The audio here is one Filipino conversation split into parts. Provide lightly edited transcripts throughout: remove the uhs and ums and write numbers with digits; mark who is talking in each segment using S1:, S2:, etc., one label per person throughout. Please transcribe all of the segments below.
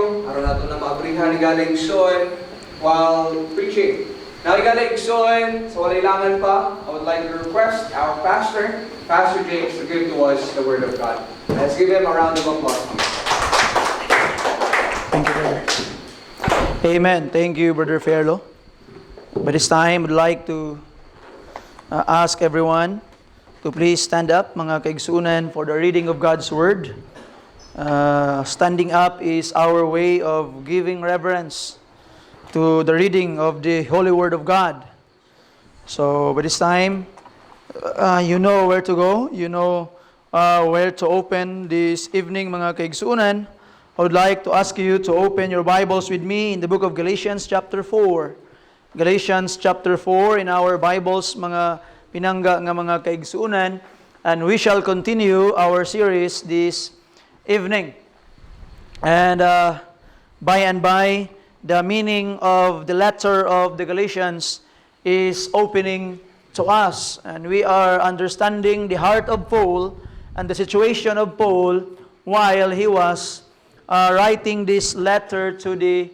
S1: continue. Aron nato na maabrihan ni galing igsoon while preaching. Now, galing igsoon, so wala ilangan pa, I would like to request our pastor, Pastor James, to give to us the Word of God. Let's give him a round of applause.
S2: Thank you, brother. Amen. Thank you, Brother Fairlo. By this time, I'd like to ask everyone to please stand up, mga kaigsunan, for the reading of God's Word. Standing up is our way of giving reverence to the reading of the Holy Word of God. So, by this time, you know where to go. You know where to open this evening, mga kaigsunan. I would like to ask you to open your Bibles with me in the book of Galatians chapter 4. Galatians chapter 4 in our Bibles, mga pinangga nga mga kaigsunan. And we shall continue our series this evening. And by and by, the meaning of the letter of the Galatians is opening to us. And we are understanding the heart of Paul and the situation of Paul while he was writing this letter to the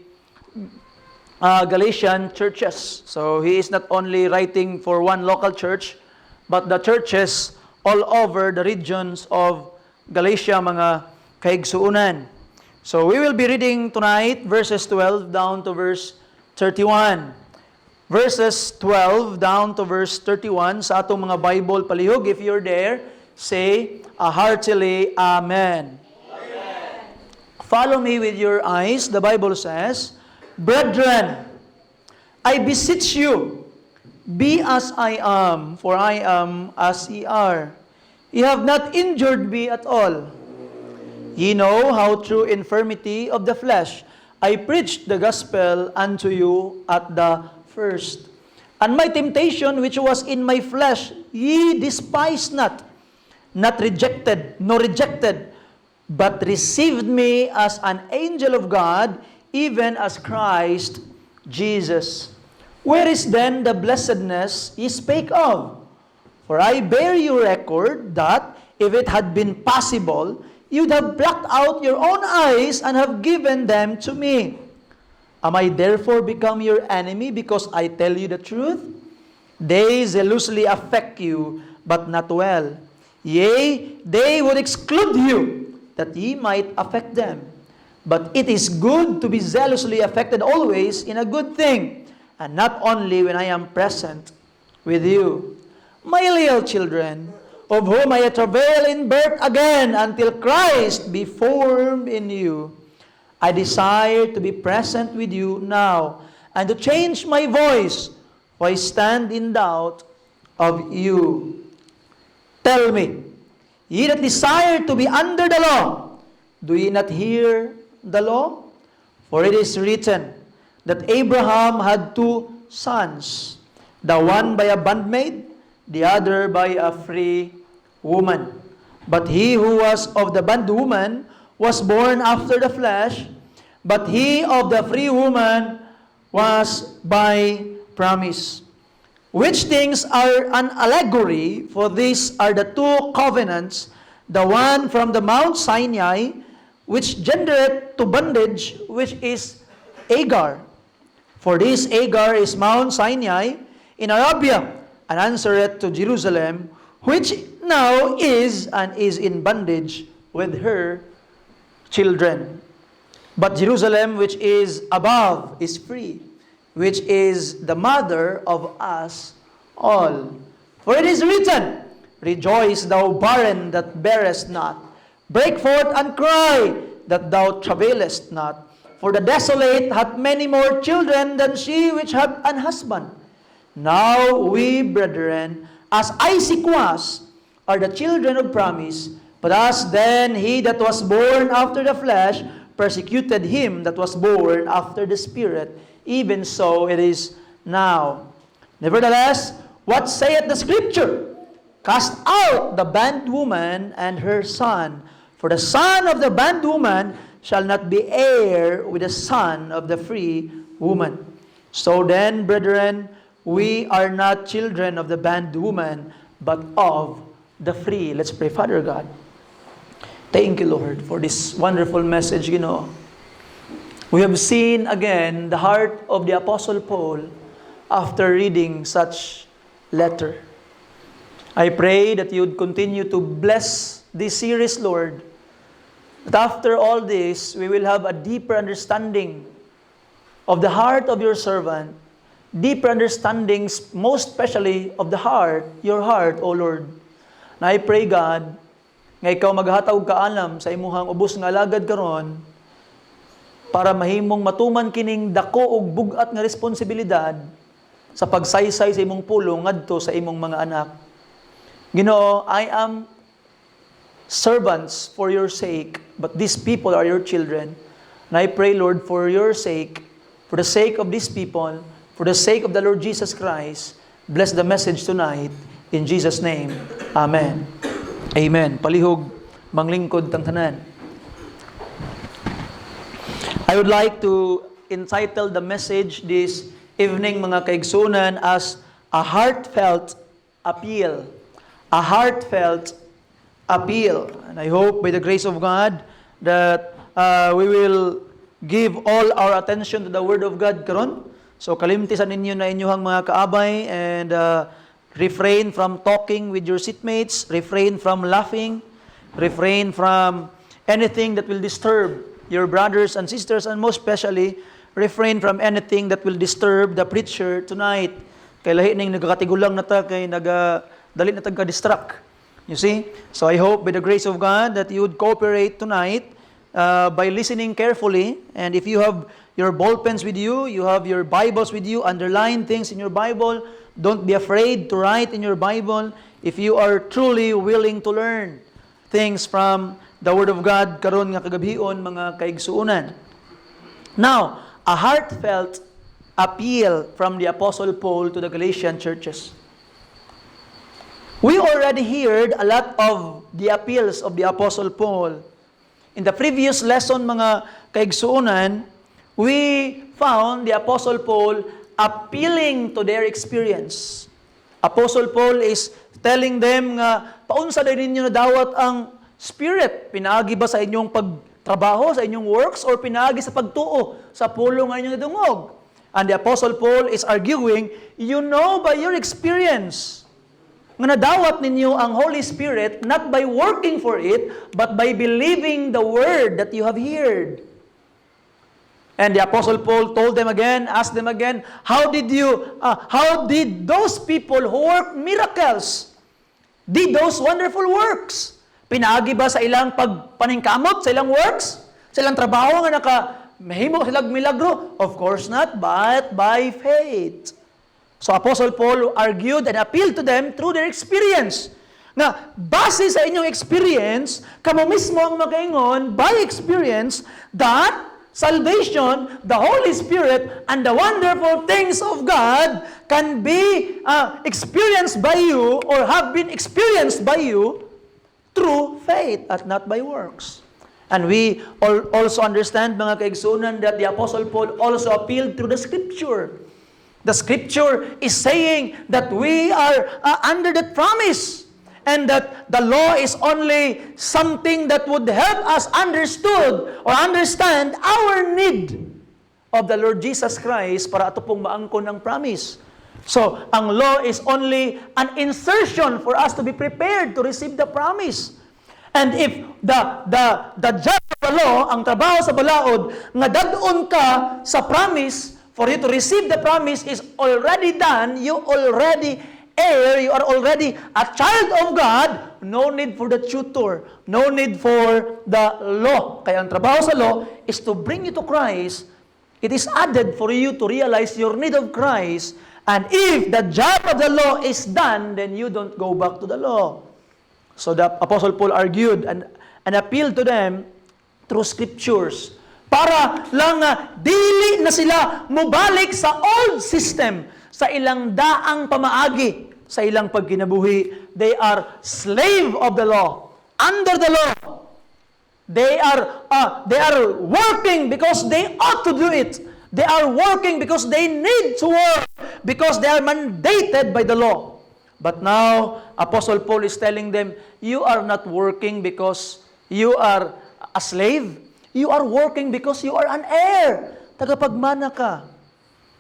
S2: Galatian churches. So he is not only writing for one local church, but the churches all over the regions of Galatia, mga kaigsuunan. So we will be reading tonight verses 12 down to verse 31. Verses 12 down to verse 31 sa atong mga Bible palihog. If you're there, say a heartily Amen. Amen. Follow me with your eyes. The Bible says, Brethren, I beseech you, be as I am, for I am as ye are. Ye have not injured me at all. Ye know how through infirmity of the flesh I preached the gospel unto you at the first. And my temptation which was in my flesh ye despised not, not rejected, nor rejected, but received me as an angel of God, even as Christ Jesus. Where is then the blessedness ye spake of? For I bear you record that if it had been possible, you'd have plucked out your own eyes and have given them to me. Am I therefore become your enemy because I tell you the truth? They zealously affect you, but not well. Yea, they would exclude you, that ye might affect them. But it is good to be zealously affected always in a good thing, and not only when I am present with you. My little children, of whom I travail in birth again until Christ be formed in you. I desire to be present with you now, and to change my voice, for I stand in doubt of you. Tell me, ye that desire to be under the law, do ye not hear the law? For it is written that Abraham had two sons, the one by a bondmaid, the other by a free woman. But he who was of the bondwoman was born after the flesh, but he of the free woman was by promise. Which things are an allegory, for these are the two covenants, the one from the Mount Sinai, which gendereth to bondage, which is Agar. For this Agar is Mount Sinai in Arabia, and answereth to Jerusalem, which now is and is in bondage with her children. But Jerusalem, which is above, is free, which is the mother of us all. For it is written, Rejoice, thou barren that bearest not. Break forth and cry, that thou travailest not. For the desolate hath many more children than she which hath an husband. Now we, brethren, as Isaac was, are the children of promise, but as then he that was born after the flesh persecuted him that was born after the Spirit, even so it is now. Nevertheless, what saith the Scripture? Cast out the bondwoman and her son, for the son of the bondwoman shall not be heir with the son of the free woman. So then, brethren, we are not children of the bondwoman, but of the free. Let's pray. Father God, thank you, Lord, for this wonderful message, We have seen again the heart of the Apostle Paul after reading such letter. I pray that you would continue to bless this series, Lord, that after all this, we will have a deeper understanding of the heart of your servant, deeper understandings, most especially of the heart, your heart, O Lord. Na I pray, God, nga ikaw maghatag kaalam sa imuhang ubos nga alagad karon para mahimong matuman kining dako ug bugat nga responsibilidad sa pagsaysay sa imong pulong ngadto sa imong mga anak. Ginoo, I am servants for your sake, but these people are your children. And I pray, Lord, for your sake, for the sake of these people, for the sake of the Lord Jesus Christ, bless the message tonight. In Jesus' name, Amen. Amen. Palihog, manglingkod tang tanan. I would like to entitle the message this evening, mga kaigsunan, as a heartfelt appeal. A heartfelt appeal. And I hope by the grace of God that we will give all our attention to the Word of God karon. So kalimtisan ninyo na inyuhang mga kaabay and refrain from talking with your seatmates, refrain from laughing, refrain from anything that will disturb your brothers and sisters, and most especially, refrain from anything that will disturb the preacher tonight. Kay lahi ning nagakatigulang na ta, kay dali na tagka-distract. You see? So I hope by the grace of God that you would cooperate tonight by listening carefully. And if you have your ball pens with you, you have your Bibles with you, underline things in your Bible. Don't be afraid to write in your Bible if you are truly willing to learn things from the Word of God karon nga kagabhion, mga kaigsuunan. Now, a heartfelt appeal from the Apostle Paul to the Galatian churches. We already heard a lot of the appeals of the Apostle Paul. In the previous lesson, mga kaigsuunan, we found the Apostle Paul appealing to their experience. Apostle Paul is telling them nga, paunsa din ninyo na dawat ang Spirit? Pinaagi ba sa inyong pagtrabaho, sa inyong works, or pinaagi sa pagtuo, sa pulong nga inyong nadungog? And the Apostle Paul is arguing, you know by your experience, nga nadawat ninyo ang Holy Spirit not by working for it, but by believing the word that you have heard. And the Apostle Paul told them again, asked them again, how did those people who work miracles, did those wonderful works? Pinaagi ba sa ilang pagpaningkamot, sa ilang works? Sa ilang trabaho nga mahimo silang milagro? Of course not, but by faith. So Apostle Paul argued and appealed to them through their experience. Nga, base sa inyong experience, kamo mismo ang makaingon, by experience, that salvation, the Holy Spirit, and the wonderful things of God can be experienced by you or have been experienced by you through faith and not by works. And we also understand, mga kaigsunan, that the Apostle Paul also appealed through the Scripture. The Scripture is saying that we are under that promise, and that the law is only something that would help us understood or understand our need of the Lord Jesus Christ para ato pong maangkon ang promise. So, ang law is only an insertion for us to be prepared to receive the promise. And if the job of the law, ang trabaho sa balaod, nga dadon ka sa promise, for you to receive the promise is already done, you already you are already a child of God, no need for the tutor, no need for the law. Kaya ang trabaho sa law is to bring you to Christ. It is added for you to realize your need of Christ. And if the job of the law is done, then you don't go back to the law. So the Apostle Paul argued and appealed to them through Scriptures. Para lang dili na sila mubalik sa old system, sa ilang daang pamaagi, sa ilang pagkinabuhi. They are slave of the law, under the law. They are working because they ought to do it. They are working because they need to work, because they are mandated by the law. But now, Apostle Paul is telling them, you are not working because you are a slave. You are working because you are an heir. Tagapagmana ka.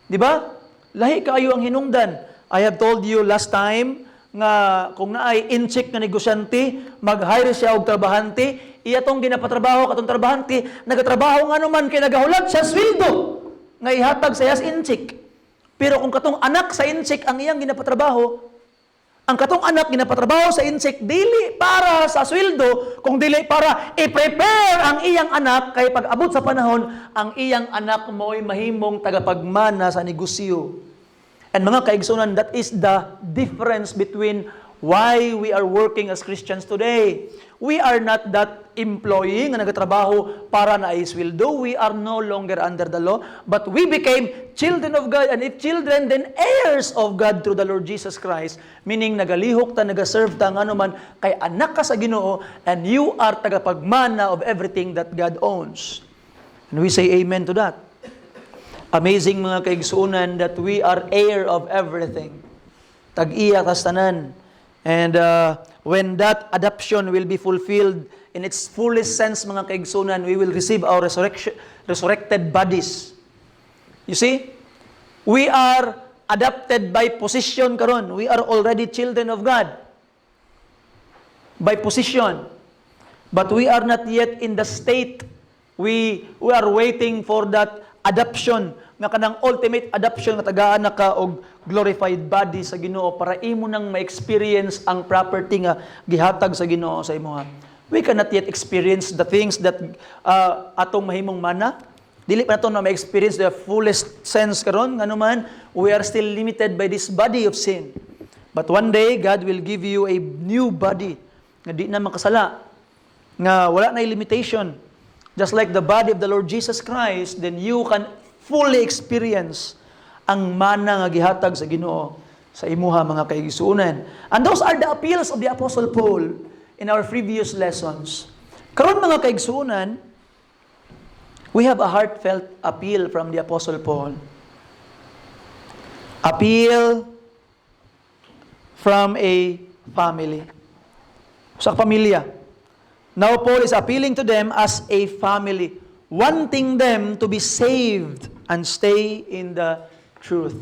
S2: Di ba? Lahi kayo ang hinungdan. I have told you last time nga kung naay incheck nga negosyante, mag-hire siya og trabahante, iya tong ginapatrabaho katong trabahante, nagatrabaho nga naman kay nagahulat siya sweldo nga ihatag sa iyas incheck. Pero kung katong anak sa incheck ang iyang ginapatrabaho, ang katong anak ginapatrabaho sa incheck dili para sa sweldo, kung dili para i-prepare ang iyang anak kay pag-abot sa panahon, ang iyang anak mo'y mahimong tagapagmana sa negosyo. And mga kaigsunan, that is the difference between why we are working as Christians today. We are not that employee nga nagatrabaho para na isweldo. We are no longer under the law, but we became children of God, and if children, then heirs of God through the Lord Jesus Christ. Meaning, nagalihok ta, nagaserve ta, nga naman, kay anak ka sa Ginoo, and you are tagapagmana of everything that God owns. And we say amen to that. Amazing mga kaigsuunan that we are heir of everything. Tag-iya kas tanan. And when that adoption will be fulfilled in its fullest sense, mga kaigsunan, we will receive our resurrected bodies. You see? We are adopted by position karon. We are already children of God. By position. But we are not yet in the state. We are waiting for that adoption, nga kanang ultimate adoption nga tagaan ka og glorified body sa Ginoo para imo nang ma-experience ang property nga gihatag sa Ginoo sa imuha. We cannot yet experience the things that atong mahimong mana. Dili pa nato na ma-experience the fullest sense karon nganuman we are still limited by this body of sin. But one day God will give you a new body nga di na makasala, nga wala na limitation. Just like the body of the Lord Jesus Christ, then you can fully experience ang mana nga gihatag sa Ginoo sa imuha mga kaigsuonan. And those are the appeals of the Apostle Paul in our previous lessons. Karon mga kaigsuonan, we have a heartfelt appeal from the Apostle Paul. Appeal from a family. Sa pamilya. Now Paul is appealing to them as a family, wanting them to be saved and stay in the truth.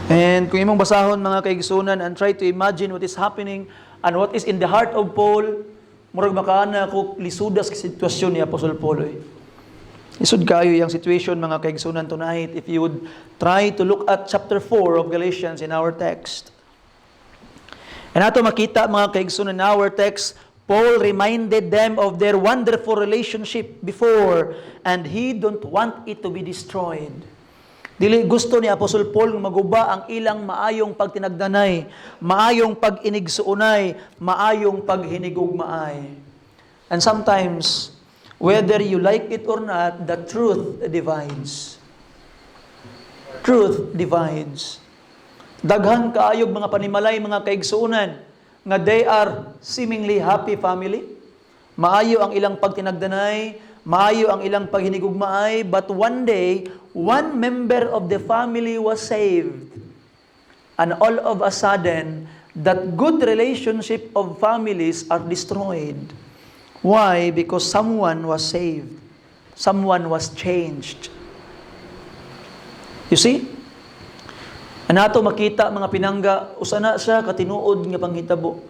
S2: And kung imong basahon mga kaigsunan and try to imagine what is happening and what is in the heart of Paul, murag makaana ko lisudas sa sitwasyon ni Apostle Paul. Isud kayo yung situation mga kaigsunan tonight if you would try to look at chapter 4 of Galatians in our text. And ato makita mga kaigsunan in our text, Paul reminded them of their wonderful relationship before, and he don't want it to be destroyed. Dili gusto ni Apostle Paul maguba ang ilang maayong pagtinagdanay, maayong pag-inigsuunay, maayong paghinigugmaay. And sometimes, whether you like it or not, the truth divides. Truth divides. Daghan kaayog mga panimalay, mga kaigsuunan, nga they are seemingly happy family. Maayo ang ilang pagtinagdanay, maayo ang ilang paghinigugmaay, but one day, one member of the family was saved. And all of a sudden, that good relationship of families are destroyed. Why? Because someone was saved. Someone was changed. You see? Anato makita mga pinangga, usana siya katinuod nga panghitabo.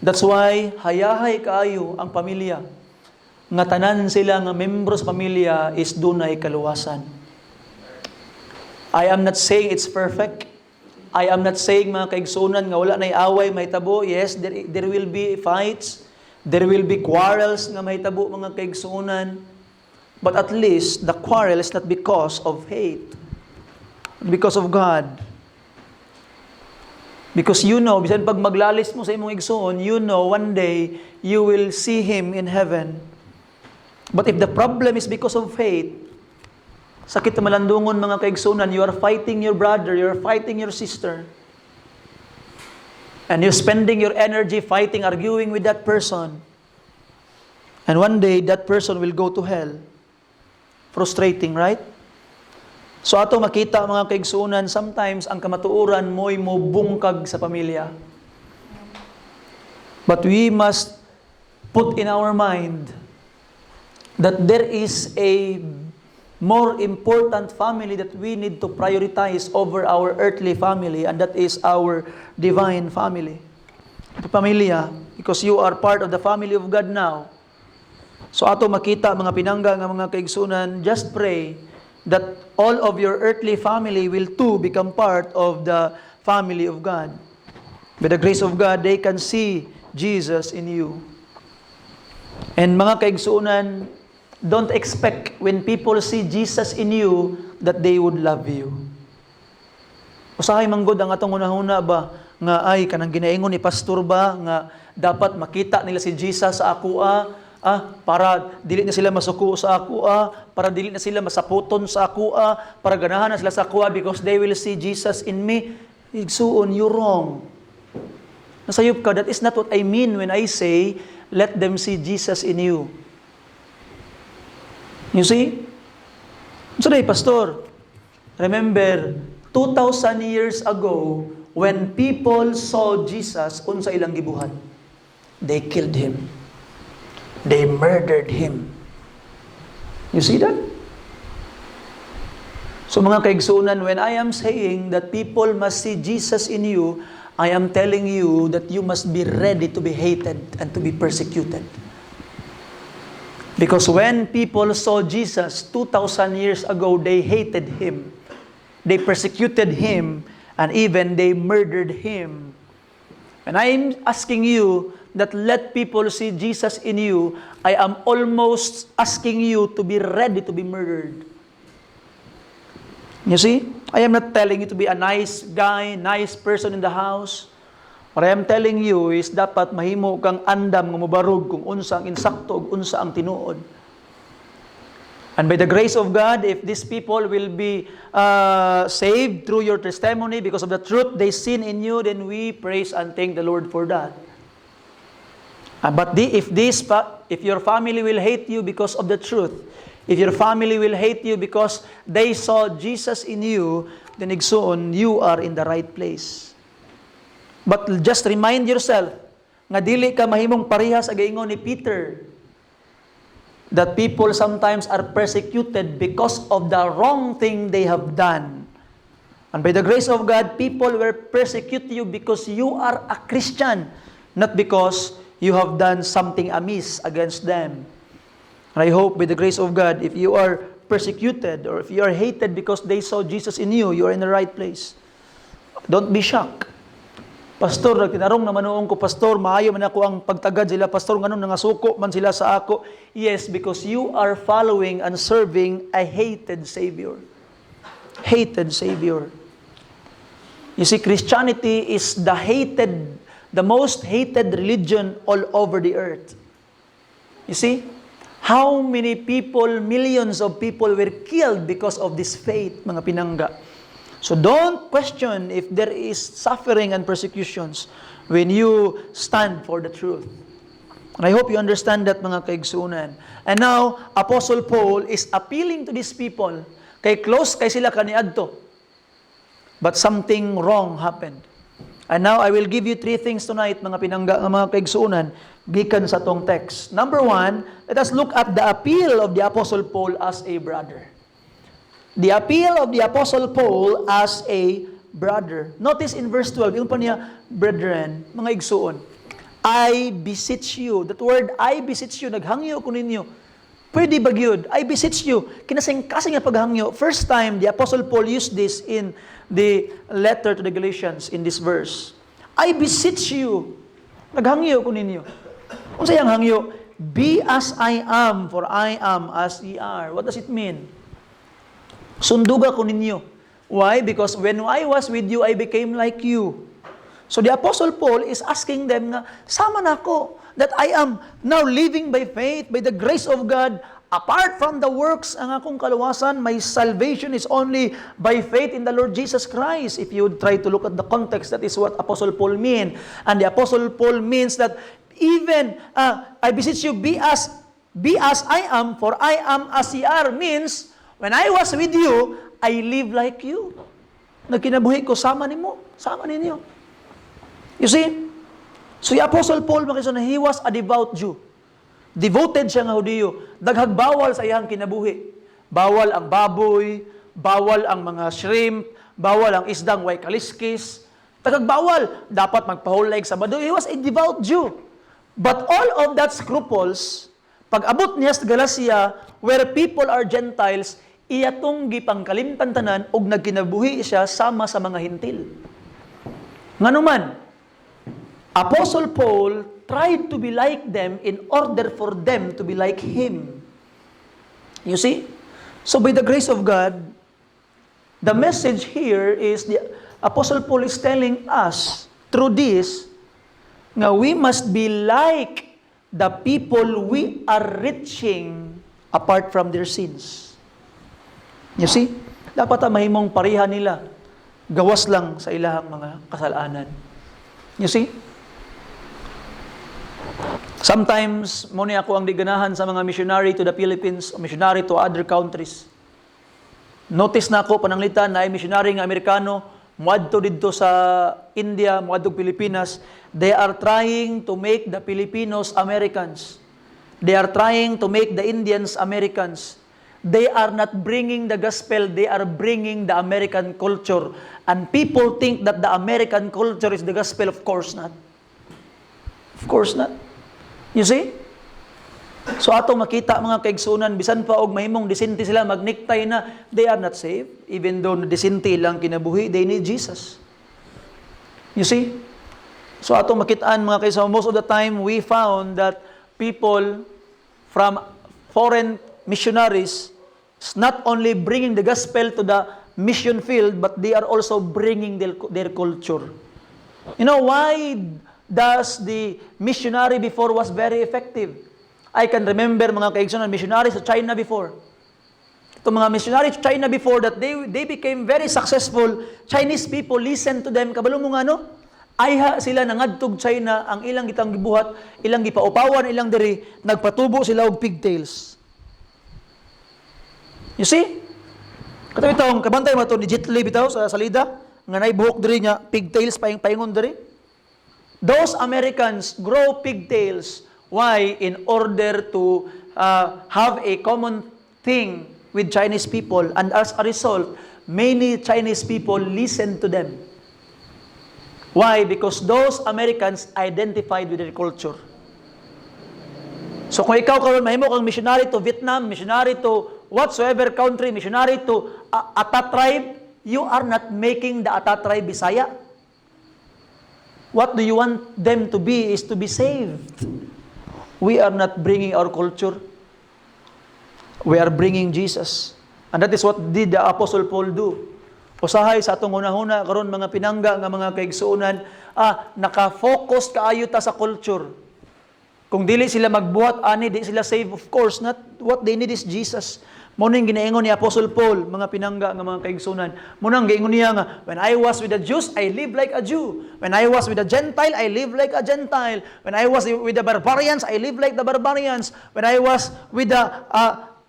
S2: That's why hayahay kaayo ang pamilya. Nga tanan sila nga membro sa pamilya is dunay kaluwasan. I am not saying it's perfect. I am not saying mga kaigsunan nga wala nay away mahitabo. Yes, there will be fights. There will be quarrels nga mahitabo mga kaigsunan. But at least the quarrel is not because of hate. Because of God. Because you know, bisan pag maglalis mo sa imong igsoon, you know one day you will see Him in heaven. But if the problem is because of faith, sakit na malandungon mga kaigsunan, you are fighting your brother, you are fighting your sister, and you're spending your energy fighting, arguing with that person. And one day, that person will go to hell. Frustrating, right? So ato makita mga kaigsuunan, sometimes ang kamatuoran mo'y mubungkag sa pamilya. But we must put in our mind that there is a more important family that we need to prioritize over our earthly family, and that is our divine family. Pamilya, because you are part of the family of God now. So ato makita mga pinangga nga mga kaigsunan, just pray that all of your earthly family will too become part of the family of God. By the grace of God, they can see Jesus in you. And mga kaigsunan, don't expect when people see Jesus in you that they would love you. Usahay manggod ang atong hunahuna ba nga ay kanang ginaingon ni pastor ba nga dapat makita nila si Jesus sa ako para dili na sila masuko sa ako para dili na sila masaputon sa ako para ganahan na sila sa ako because they will see Jesus in me. Igsuon, you're wrong. Nasayop ka, that is not what I mean when I say let them see Jesus in you. You see? So pastor, remember 2,000 years ago when people saw Jesus unsa ilang gibuhat, they killed him. They murdered him. You see that? So mga kaigsunan, when I am saying that people must see Jesus in you, I am telling you that you must be ready to be hated and to be persecuted. Because when people saw Jesus 2,000 years ago, they hated him. They persecuted him, and even they murdered him. And I am asking you that let people see Jesus in you. I am almost asking you to be ready to be murdered. You see? I am not telling you to be a nice guy, nice person in the house. What I am telling you is dapat mahimo kang andam nga mobarog kung unsa ang insakto ug unsa ang tinuod. And by the grace of God, if these people will be saved through your testimony because of the truth they seen in you, then we praise and thank the Lord for that. But if your family will hate you because of the truth, if your family will hate you because they saw Jesus in you, then igsoon, you are in the right place. But just remind yourself, nga dili ka mahimong parehas sa gaingon ni Peter, that people sometimes are persecuted because of the wrong thing they have done. And by the grace of God, people will persecute you because you are a Christian, not because you have done something amiss against them. And I hope by the grace of God, if you are persecuted or if you are hated because they saw Jesus in you, you are in the right place. Don't be shocked. Pastor, nagtinarong naman noong ko, Pastor, maayo man ako ang pagtagad sila. Pastor, ganun nangasuko man sila sa ako. Yes, because you are following and serving a hated Savior. Hated Savior. You see, Christianity is the most hated religion all over the earth. You see? How many people, millions of people were killed because of this faith, mga pinangga. So don't question if there is suffering and persecutions when you stand for the truth. And I hope you understand that, mga kaigsunan. And now, Apostle Paul is appealing to these people. Kay close kay sila kaniadto. But something wrong happened. And now, I will give you 3 things tonight, mga pinangga, mga kaigsunan, gikan sa tong text. Number 1, let us look at the appeal of the Apostle Paul as a brother. The appeal of the Apostle Paul as a brother. Notice in verse 12, yung pa niya, brethren, mga igsuon, I beseech you. That word, I beseech you, naghangyo ko ninyo. Pwede ba yun? I beseech you. Kinasing-kasing nga paghangyo. First time, the Apostle Paul used this in the letter to the Galatians in this verse. I beseech you. Naghangyo ko ninyo. Kung sayang hangyo, be as I am, for I am as ye are. What does it mean? Sunduga ko ninyo. Why? Because when I was with you, I became like you. So the Apostle Paul is asking them na, sama na ako, that I am now living by faith, by the grace of God, apart from the works ang akong kaluwasan, my salvation is only by faith in the Lord Jesus Christ. If you would try to look at the context, that is what Apostle Paul means. And the Apostle Paul means that even, I beseech you, be as I am, for I am as ye are, means, when I was with you, I live like you. Nagkinabuhi ko, sama ninyo. You see? So the Apostle Paul, he was a devout Jew. Devoted siya nga Hudiyo. Daghag bawal sa iyang kinabuhi. Bawal ang baboy, bawal ang mga shrimp, bawal ang isdang way kaliskis. Daghag bawal. Dapat magpahulay Sabado. He was a devout Jew. But all of that scruples, pag abot niya sa Galacia, where people are Gentiles, iyatong gipangkalimtan tanan og nagkinabuhi siya sama sa mga hintil. Nganuman, Apostle Paul tried to be like them in order for them to be like him. You see? So by the grace of God, the message here is the Apostle Paul is telling us through this nga we must be like the people we are reaching apart from their sins. You see? Dapat mahimong pareha nila. Gawas lang sa ilahang mga kasalanan. You see? Sometimes, muna ako ang diganahan sa mga missionary to the Philippines, o missionary to other countries. Notice na ako, pananglitan na ay missionary ng Amerikano, muadto dito sa India, muadto Pilipinas, they are trying to make the Filipinos Americans. They are trying to make the Indians Americans. They are not bringing the gospel, they are bringing the American culture. And people think that the American culture is the gospel. Of course not. Of course not. You see? So ato makita mga kaigsunan, bisan pa og mahimong disinti sila, magniktay na, they are not saved. Even though disinti lang kinabuhi, they need Jesus. You see? So ato makitaan mga kaigsunan, most of the time we found that people from foreign missionaries is not only bringing the gospel to the mission field, but they are also bringing their culture. You know why does the missionary before was very effective? I can remember mga kaigsunan, missionaries sa China before. Itong mga missionaries sa China before that they became very successful. Chinese people listen to them. Kabalo mo nga no? Ayha sila nangadtog China, ang ilang gitang gibuhat, ilang gipaupawan, ilang diri, nagpatubo sila og pigtails. You see? Katabi taong kabantay mo ito ni Jet Li bitaw sa salida, nga naibuhok diri niya, pigtails paingon diri. Those Americans grow pigtails. Why? In order to have a common thing with Chinese people. And as a result, many Chinese people listen to them. Why? Because those Americans identified with their culture. So kung ikaw karon mahimo kang missionary to Vietnam, missionary to whatsoever country, missionary to Ata tribe, you are not making the Ata tribe Bisaya. What do you want them to be is to be saved. We are not bringing our culture. We are bringing Jesus. And that is what did the Apostle Paul do. Usahay sa atong hunahuna karon mga pinangga nga mga kaigsuonan, naka-focus kaayo ta sa culture. Kung dili sila magbuhat ani, di sila save, of course not. What they need is Jesus. Mo ning ginaingon ni Apostle Paul, mga pinangga nga mga kaigsunan. Mo nang giingon niya nga, when I was with the Jews, I live like a Jew. When I was with the Gentile, I live like a Gentile. When I was with the barbarians, I live like the barbarians. When I was with the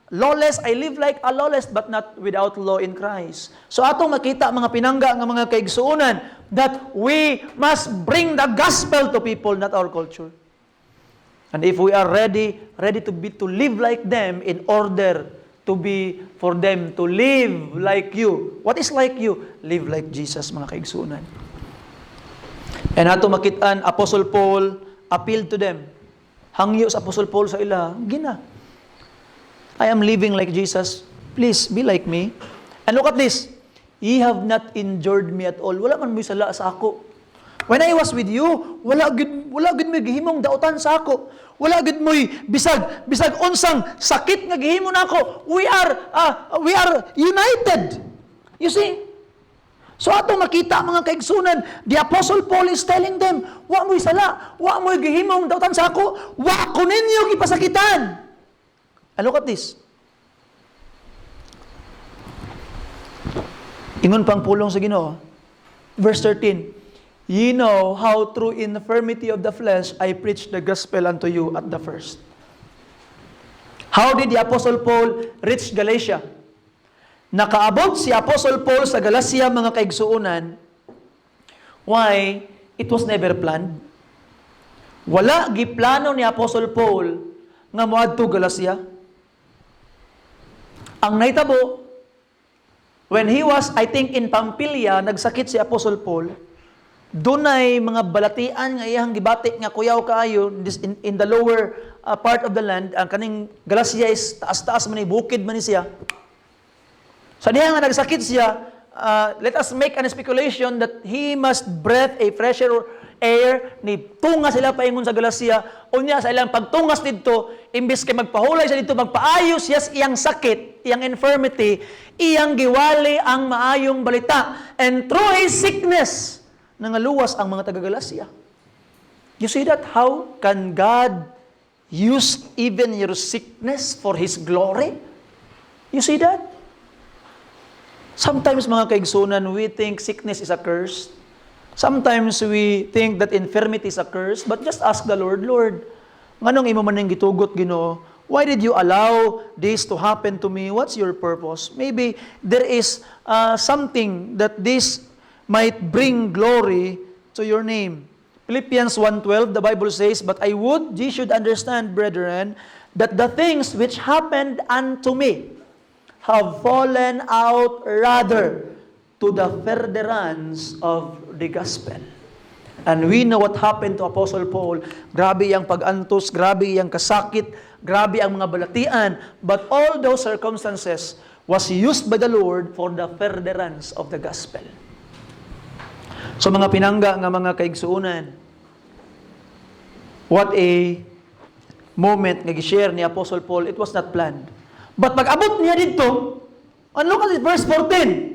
S2: lawless, I live like a lawless, but not without law in Christ. So atong makita mga pinangga nga mga kaigsuonan that we must bring the gospel to people, not our culture. And if we are ready to live like them in order to be for them to live like you. What is like you? Live like Jesus, mga kaigsuonan. And ato makitaan, Apostle Paul appealed to them. Hangyo sa Apostle Paul sa ila, gina. I am living like Jesus. Please, be like me. And look at this. Ye have not injured me at all. Wala man mo sala sa ako. When I was with you, wala gid mo gihimong dautan sa ako. Wala gid mo bisag unsang sakit nga gihimo nako. We are united. You see? So ato makita mga kaigsunan, the Apostle Paul is telling them, wa mo sala, wa mo gihimong dautan sa ako, wa ko ninyo gipasakitan. And look at this. Ingon pang pulong sa Ginoo. Verse 13. Ye know how through infirmity of the flesh I preached the gospel unto you at the first. How did the Apostle Paul reach Galatia? Nakaabot si Apostle Paul sa Galacia, mga kaigsuonan. Why? It was never planned. Wala giplano ni Apostle Paul nga moadto Galacia? Ang naitabo, when he was, I think, in Pamphylia, nagsakit si Apostle Paul, dunay mga balatian nga iyang gibati nga kuyaw kaayo in the lower part of the land. Ang kaning Galacia is taas-taas man, bukid man siya. Sa diha nga nagsakit siya, let us make an speculation that he must breathe a fresher air, ni tunga sila paingon sa Galacia, unya sa ilang pagtungas dito, imbis kay magpahulay siya dito, magpaayos siya sa iyang sakit, iyang infirmity, iyang giwali ang maayong balita. And through his sickness, nangaluwas ang mga taga-Galacia. You see that? How can God use even your sickness for His glory? You see that? Sometimes, mga kaigsunan, we think sickness is a curse. Sometimes we think that infirmity is a curse, but just ask the Lord, Lord, nganong imo man ning gitugot, Ginoo? Why did you allow this to happen to me? What's your purpose? Maybe there is something that this might bring glory to your name. Philippians 1:12, the Bible says, "But I would ye should understand, brethren, that the things which happened unto me have fallen out rather to the furtherance of the gospel." And we know what happened to Apostle Paul. Grabe ang pag-antos, grabe ang kasakit, grabe ang mga balatian, but all those circumstances was used by the Lord for the furtherance of the gospel. So mga pinangga nga mga kaigsuunan, what a moment nga gi-share ni Apostle Paul. It was not planned. But pag-abot niya dito, and look at it, verse 14.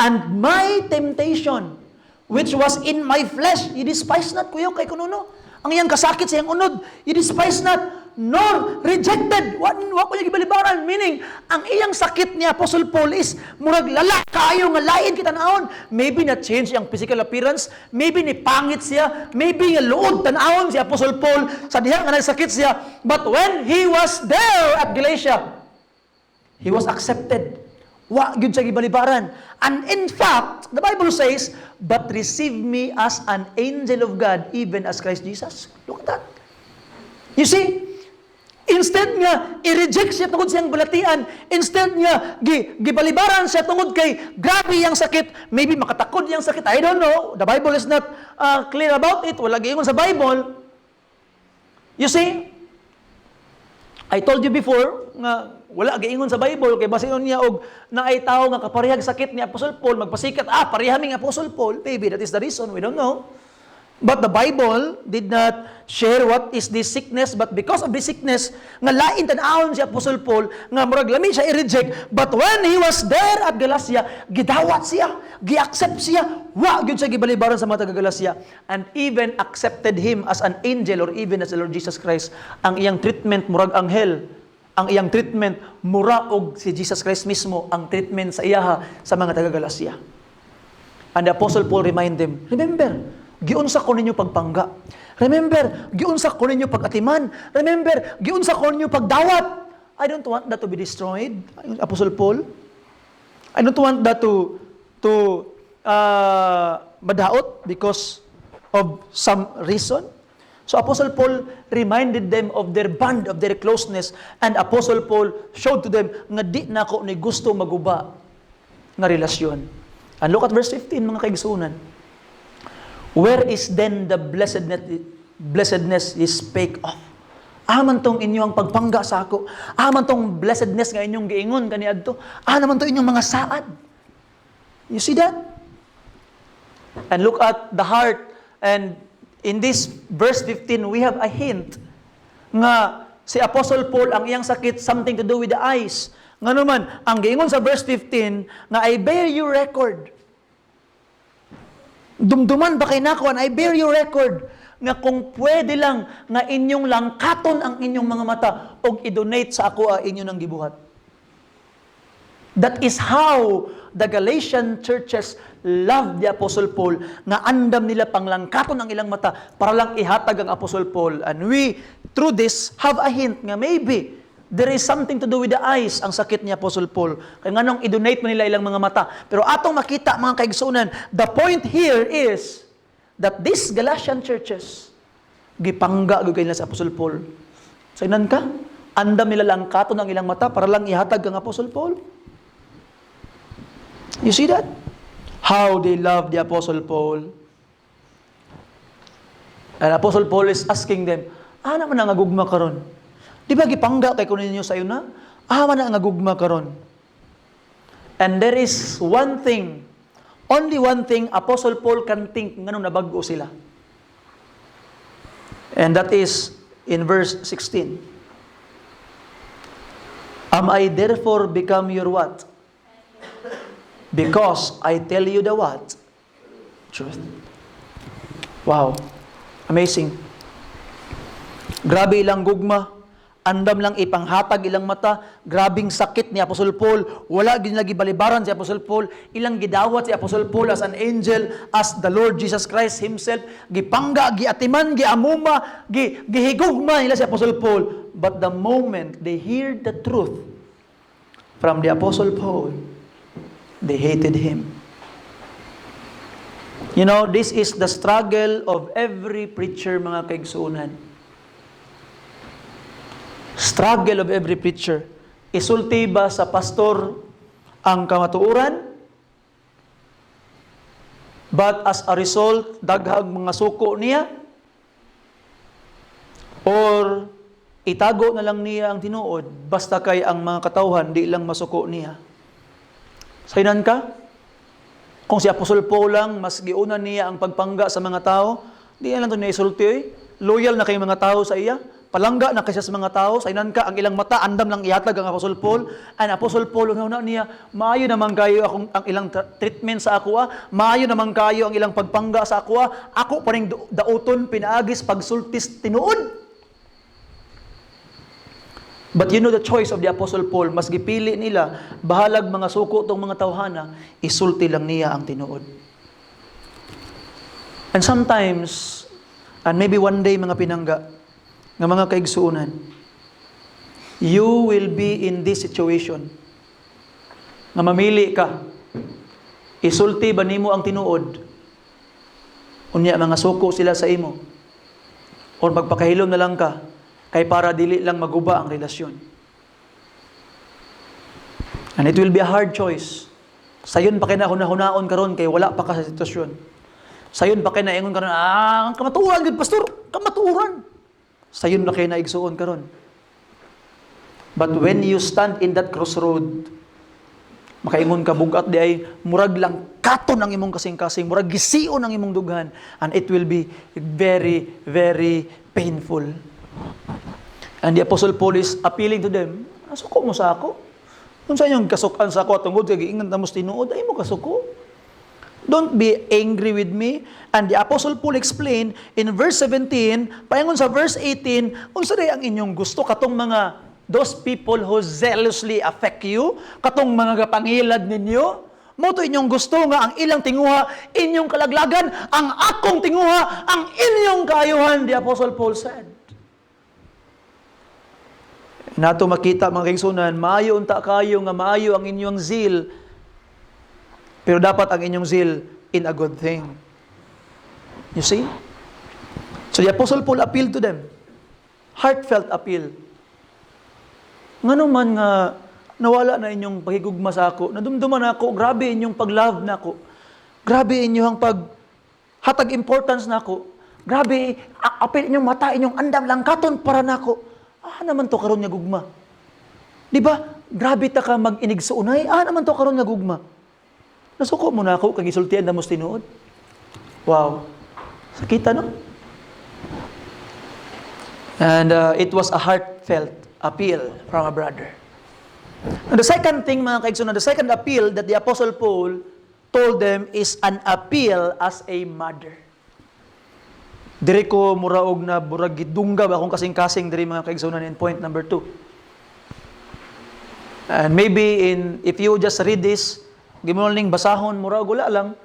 S2: "And my temptation, which was in my flesh, ye despise not," kuyaw kay kununo. Ang iyang kasakit sa iyang unod, "ye despise not, nor rejected." Wa ko niya gibalibaran. Meaning, ang iyang sakit ni Apostle Paul is, murag lala kaayo nga lain kita naon. Maybe na-change ang physical appearance, maybe ni pangit siya, maybe nga luod tanawon si Apostle Paul, sa diha nga nagsakit siya. But when he was there at Galatia, he was accepted. Wa gyud siya gibalibaran. And in fact, the Bible says, "But receive me as an angel of God, even as Christ Jesus." Look at that. You see, instead nga i-reject siya tungod siyang balatian, instead nga gibalibaran siya tungod kay grabe yang sakit, maybe makatakod yang sakit, I don't know. The Bible is not clear about it. Wala giingon sa Bible. You see, I told you before nga wala giingon sa Bible kay basin niya og naay tawo nga kaparehag sakit ni Apostle Paul, magpasikat pareha mi Apostle Paul. Maybe that is the reason, we don't know. But the Bible did not share what is this sickness, but because of this sickness, nga lain tan-awon si Apostle Paul, nga murag lami siya i-reject, but when he was there at Galacia, gidawat siya, gi-accept siya, wa gyud siya gibalibaran sa mga taga-Galacia, and even accepted him as an angel or even as the Lord Jesus Christ. Ang iyang treatment murag anghel, ang iyang treatment mura og si Jesus Christ mismo ang treatment sa iyaha sa mga taga-Galacia. And the Apostle Paul remind them, remember, giunsa ko ninyo pagpangga. Remember, giunsa ko ninyo pagatiman. Remember, giunsa ko ninyo pagdawat. I don't want that to be destroyed. Apostle Paul. I don't want that to madaot because of some reason. So Apostle Paul reminded them of their bond, of their closeness, and Apostle Paul showed to them nga di na ko ni gusto maguba nga relasyon. And look at verse 15, mga kaigsunan. "Where is then the blessedness he spake of?" Aman tong inyong pagpangga sa ako. Aman tong blessedness nga inyong giingon kaniadto. Naman to inyong mga saad. You see that? And look at the heart. And in this verse 15, we have a hint nga si Apostle Paul, ang iyang sakit, something to do with the eyes. Nga naman, ang giingon sa verse 15, nga I bear you record. Dumduman ba kay nako, and I bear you record, nga kung pwede lang, nga inyong langkaton ang inyong mga mata, og i-donate sa ako inyo ng gibuhat. That is how the Galatian churches loved the Apostle Paul, nga andam nila panglangkaton ang ilang mata para lang ihatag ang Apostle Paul. And we, through this, have a hint nga maybe there is something to do with the eyes, ang sakit ni Apostle Paul. Kaya nga nung i-donate mo nila ilang mga mata. Pero atong makita, mga kaigsunan, the point here is that these Galatian churches, gipangga gugay nila sa Apostle Paul. Saynan ka? Andam nila lang katon ang ilang mata para lang ihatag kang Apostle Paul. You see that? How they love the Apostle Paul. And Apostle Paul is asking them, naman ang agugma karon? Di ba gipangga kay kunin ninyo sa iyo na? Man ang agugma karon. And there is one thing, only one thing Apostle Paul can think ngano nabago sila. And that is in verse 16. Am I therefore become your what? Because I tell you the what? Truth. Wow. Amazing. Grabe ilang gugma. Andam lang ipanghatag ilang mata. Grabing sakit ni Apostle Paul. Wala ginlagi balibaran si Apostle Paul. Ilang gidawat si Apostle Paul as an angel, as the Lord Jesus Christ Himself. Gipangga, giatiman, giamuma, gihigugma nila si Apostle Paul. But the moment they hear the truth from the Apostle Paul, they hated him. You know, this is the struggle of every preacher, mga kaigsuunan. Struggle of every preacher. Isulti ba sa pastor ang kamatuuran? But as a result, daghang mga suko niya? Or itago na lang niya ang tinuod, basta kay ang mga katawhan, di lang masuko niya? Saynan ka? Kung si Apostle Paul lang, mas giunan niya ang pagpangga sa mga tao, di lang ito niya isulti. Loyal na kay mga tao sa iya. Palangga na kasi sa mga tao. Saynan ka, ang ilang mata, andam lang ihatag ang Apostle Paul. And Apostle Paul, una niya, maayo naman kayo ang ilang treatment sa ako. Maayo naman kayo ang ilang pagpangga sa ako. Ako pa rin dauton, pinaagis, pagsultis, tinuod. But you know the choice of the Apostle Paul, mas gipili nila, bahalag mga suko tong mga tawhana, isulti lang niya ang tinuod. And sometimes, and maybe one day mga pinangga, ng mga kaigsuunan, you will be in this situation, nga mamili ka, isulti ba nimo ang tinuod, unya mga suko sila sa imo, o magpakahilom na lang ka, kay para dili lang maguba ang relasyon. And it will be a hard choice. Sayon pa kinahuna-hunaon karon kay wala pa ka sa sitwasyon. Sayon pa kinaingon karon, ang kamatuoran gid pastor, kamatuoran. Sayon na kay naigsuon karon. But when you stand in that crossroad, makaingon ka bugat di ay murag lang katon ang imong kasing-kasing, murag gisiun ang imong dughan, and it will be very, very painful. And the Apostle Paul is appealing to them, suko mo sa ako. Kung sa inyong kasukan sa ako, tungod, giingan na mo tinuod, ay mo kasuko. Don't be angry with me. And the Apostle Paul explained in verse 17, paingon sa verse 18, kung sa ang inyong gusto, katong mga, those people who zealously affect you, katong mga kapangilad ninyo, mo to inyong gusto nga ang ilang tinguha, inyong kalaglagan, ang akong tinguha, ang inyong kaayuhan, the Apostle Paul said. Nato makita mga kaigsunan, maayo unta kayo nga maayo ang inyong zeal, pero dapat ang inyong zeal in a good thing. You see? So the Apostle Paul appealed to them. Heartfelt appeal. Ngano man nga nawala na inyong pagigugma sa ako, nadumduman ako, grabe inyong pag-love na ako, grabe inyong pag-hatag importance na ako, grabe, apil inyong mata, inyong andam lang katon para na ako. Naman to karon nga gugma. Di ba? Grabe ta ka mag-inig sa unay. Naman to karon nga gugma. Nasuko mo na ako, kag isultian na mo tinuod. Wow. Sakita, no? And it was a heartfelt appeal from a brother. And the second thing, mga kaigsunan, the second appeal that the Apostle Paul told them is an appeal as a mother. Diri ko muraog na burag gidunggab akong kasing-kasing diri mga kaigsunan in point number 2. And maybe if you just read this, gimoling basahon muraog wala lang.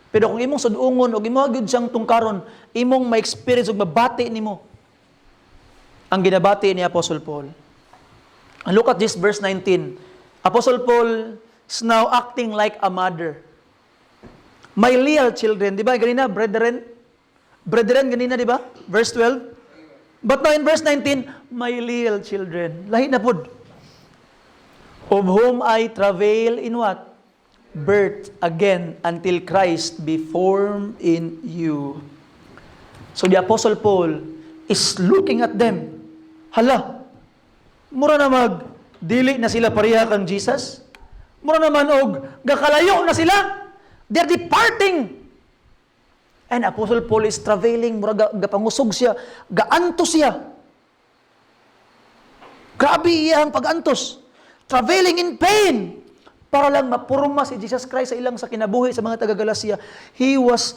S2: Pero kung imong sudungon o imong gyud siyang tungkaron, imong ma-experience ug mabati nimo ang ginabati ni Apostle Paul. And look at this verse 19. Apostle Paul is now acting like a mother. My little children, di ba ganina, brethren, ganina, di ba? Verse 12. But now in verse 19, my little children, lahi na pod, of whom I travail in what? Birth again until Christ be formed in you. So the Apostle Paul is looking at them. Hala, mura na dili na sila pareha kang Jesus. Mura naman og gakalayo na sila. They're departing. And Apostle Paul is travailing, mura gapangusog siya, gaantos siya. Grabe iyang pag-antos. Travailing in pain. Para lang mapurma si Jesus Christ sa ilang sa kinabuhi sa mga taga-Galacia. He was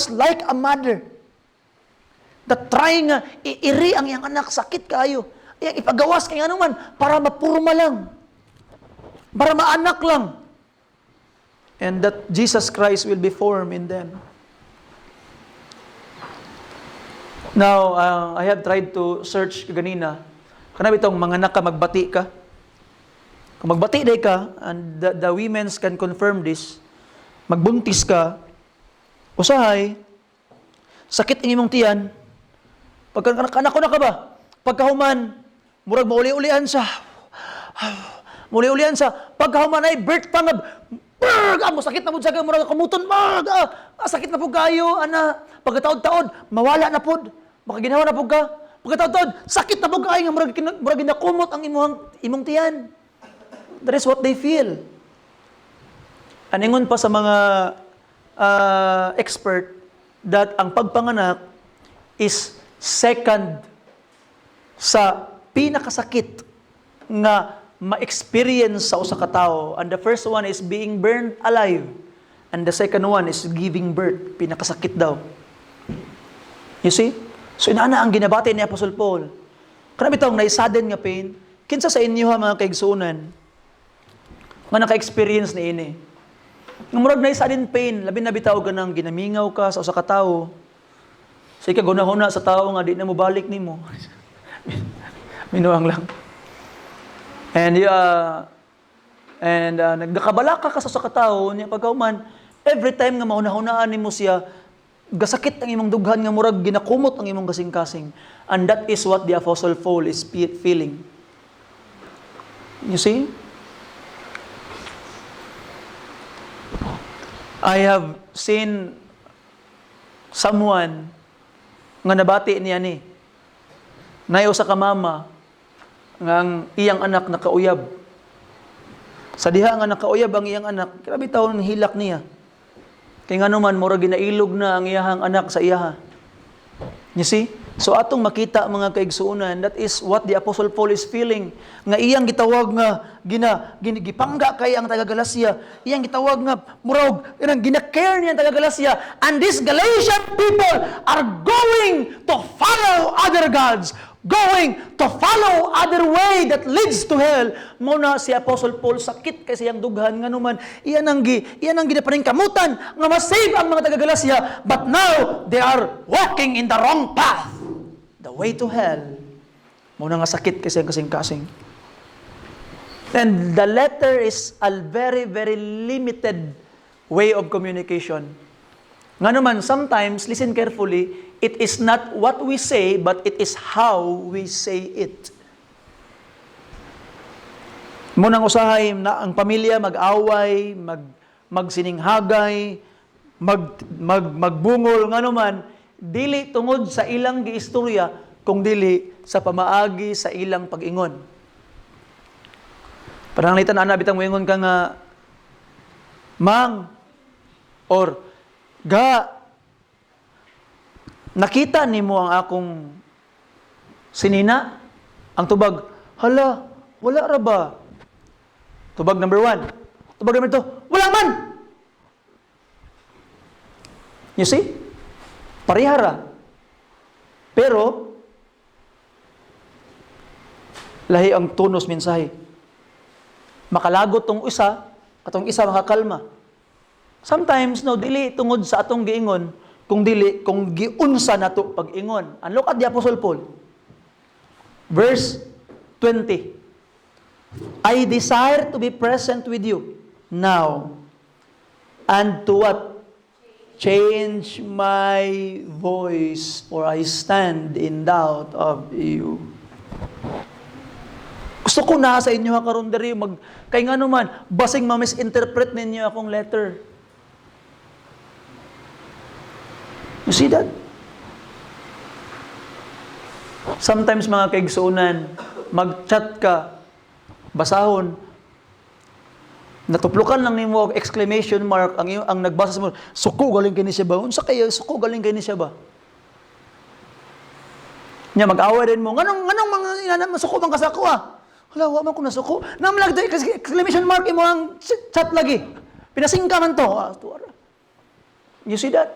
S2: like a mother that trying iri ang iyang anak, sakit kayo. Iyang ipagawas kay ano man, para mapurma lang. Para maanak lang. And that Jesus Christ will be formed in them. Now, I have tried to search ganina. Kanang itong mga naka magbati ka. Kung magbati day ka, and the women's can confirm this, magbuntis ka, usahay, sakit ang imong tiyan, pagkanak ko na ka ba? Pagkahuman, murag mauli-ulian sa, pagkahuman ay birth pangab, amo sakit na po sa murag kamuton, sakit na po kayo, pagkataod-taod, mawala na po, makaginawa na po ka, pagkataod-taod, sakit na po kayo, murag ginakumot ang imong tiyan. That is what they feel. Aningon pa sa mga expert that ang pagpanganak is second sa pinakasakit nga ma-experience sa usa ka tawo. And the first one is being burned alive. And the second one is giving birth. Pinakasakit daw. You see? So inaana ang ginabati ni Apostle Paul. Kanang bitong naisaden nga pain, kinsa sa inyo ha mga kaigsuonan, nga naka-experience ni ini. Nga murag na isa din pain, labi na bitaw ka nang ginamingaw ka sa usa ka tawo. Say ka gunahuna sa tawo nga di na mo balik nimo. Minuang lang. And nagdakabalaka ka sa usa ka tawo niya pagkauman, every time nga maunahunaan nimo siya, gasakit ang imong dughan nga murag ginakumot ang imong kasing-kasing. And that is what the Apostle Paul is feeling. You see? I have seen someone nga nabati niya ni. Nayo sa kamama nga ang iyang anak nakauyab. Sa diha nga nakauyab ang iyang anak, grabe taon hilak niya. Kay nga naman mura ginailog na ang iyahang anak sa iyaha. You see? So atong makita mga kaigsuonan, that is what the Apostle Paul is feeling. Nga iyang gitawag nga gipangga kay ang taga-Galacia. Iyang gitawag nga murag gina-care niya ang taga-Galacia. And these Galatian people are going to follow other gods, going to follow other way that leads to hell. Muna si Apostle Paul sakit kay siyang dughan nga naman iyan ang ginapaning kamutan nga ma-save ang mga taga-Galacia, but now they are walking in the wrong path, the way to hell. Muna nga sakit kay siyang kasing-kasing. And the letter is a very, very limited way of communication. Nga naman, sometimes, listen carefully, it is not what we say, but it is how we say it. Munang usahay na ang pamilya mag-away, magsininghagay, magbungol, nga naman, dili tungod sa ilang giistorya, kung dili sa pamaagi sa ilang pag-ingon. Pananglitan na bitang moingon ka nga, Mang, or Ga, nakita nimo ang akong sinina? Ang tubag, hala, wala ra ba? Tubag number 1. Tubag number 2, wala man! You see? Parihara. Pero, lahi ang tunos mensahe. Makalagot tong isa, katong isa makakalma. Sometimes, no, dili tungod sa atong giingon, kung giunsa nato pag-ingon. And look at the Apostle Paul. Verse 20. I desire to be present with you now, and to what? change my voice, for I stand in doubt of you. Gusto ko na sa inyo karon diri kay nga naman basing ma-misinterpret ninyo akong letter. You see that? Sometimes mga kaigsuunan, mag-chat ka, basahon, natuplukan lang nimo exclamation mark ang nagbasa mo, suko galing kini siya ba? Unsa kay suko galing kini siya ba? Nya mag-away din mo, nganong mga inanan masuko bang kasako ah? Hala, wa man ko nasuko. Namlag day exclamation mark imo ang chat lagi. Pinasingka man to. Tuwara. You see that?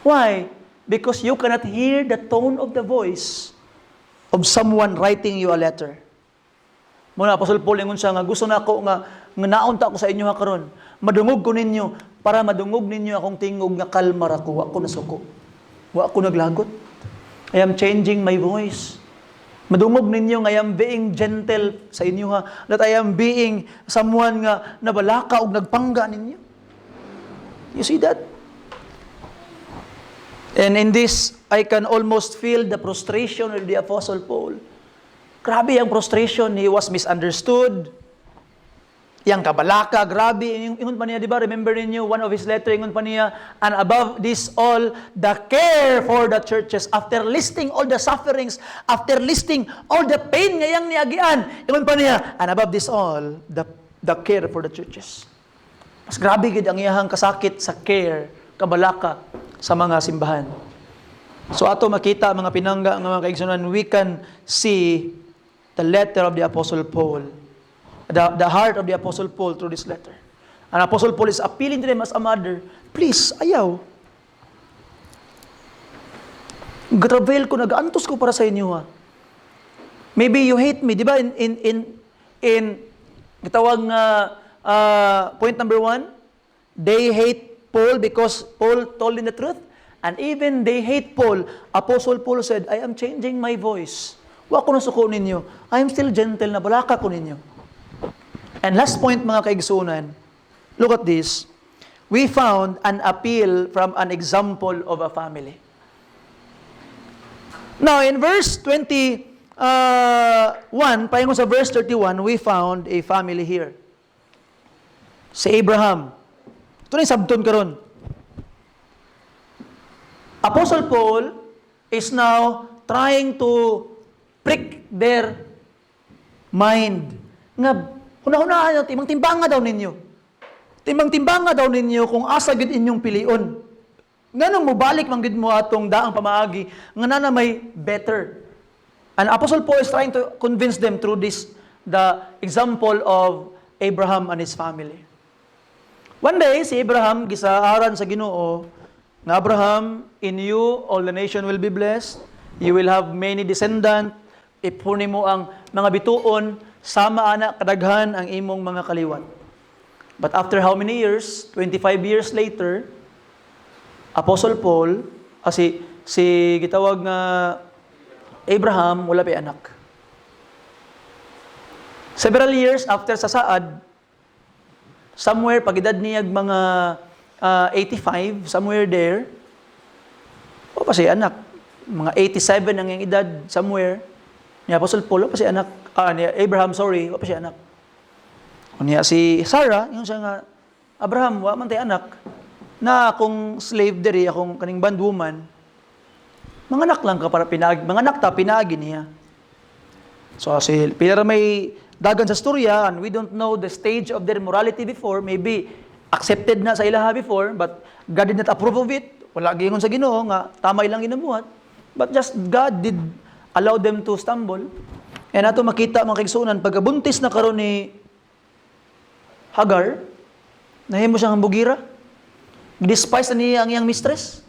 S2: Why? Because you cannot hear the tone of the voice of someone writing you a letter. Muna Apostol Paul ingon siya nga gusto nako nga naunta ko sa inyo karon. Madungog ko ninyo para madungog ninyo akong tingog nga kalmar ako, wa ko nasuko. Wa ko naglagot. I am changing my voice. Madungog ninyo nga I am being gentle sa inyo ha. That I am being someone nga nabalaka og nagpangga ninyo. You see that? And in this, I can almost feel the frustration of the Apostle Paul. Grabe ang frustration. He was misunderstood. Yang kabalaka, grabe. Ingon pa niya, di ba? Remember niyo, one of his letter, ingon pa niya, and above this all, the care for the churches. After listing all the sufferings, after listing all the pain ngayang niagian, ingon pa niya, and above this all, the care for the churches. Mas grabe gid ang iyahang kasakit sa care, kabalaka, sa mga simbahan. So ato makita mga pinangga ng mga kaigsunan, we can see the letter of the Apostle Paul, the heart of the Apostle Paul through this letter. And Apostle Paul is appealing to them as a mother, please, ayaw. Gravel ko, nag-antos ko para sa inyo ha. Maybe you hate me, di ba? In gitawag nga point number 1, they hate Paul because Paul told in the truth. And even they hate Paul. Apostle Paul said, I am changing my voice. Wa ko nasuko ninyo. I am still gentle na balaka ko ninyo. And last point mga kaigsunan, look at this. We found an appeal from an example of a family. Now in verse 21, pahingo sa verse 31, we found a family here. Si Abraham. Ito na yung sabton karon. Apostle Paul is now trying to prick their mind. Nga, hunahunaan natin, timang-timbanga daw ninyo. Timang-timbanga daw ninyo kung asa gid inyong pilion. Nganong mobalik man gid mo atong daang pamaagi, nga na may better. And Apostle Paul is trying to convince them through this, the example of Abraham and his family. One day, si Abraham, gisaaran sa Ginoo, nga Abraham, in you, all the nation will be blessed. You will have many descendants. Ipunin mo ang mga bituon, sama anak, kadaghan ang imong mga kaliwat. But after how many years? 25 years later, Apostle Paul, si gitawag nga Abraham, wala pa anak. Several years after sa saad, somewhere, pag-edad niyag mga 85, somewhere there, o pa si anak. Mga 87 ang iyang edad, somewhere. Ni Apostle Paul, o pa si anak. Ni Abraham, sorry, o pa si anak. O niya si Sarah, yung siya nga, Abraham, wa man tay anak. Na akong slave diri, akong kaning bondwoman, mga anak lang ka para pinagi, mga anak ta, pinagi niya. So, si Peter may dagan sa storya, and we don't know the stage of their morality before, maybe accepted na sa ilaha before, but God did not approve of it. Wala gingon sa Ginoo nga tama ilang ginabuhat. But just God did allow them to stumble. And ato makita mga kaigsunan, pagkabuntis na karon ni Hagar, nahimo siyang bugira. Despise na niya ang iyang mistress.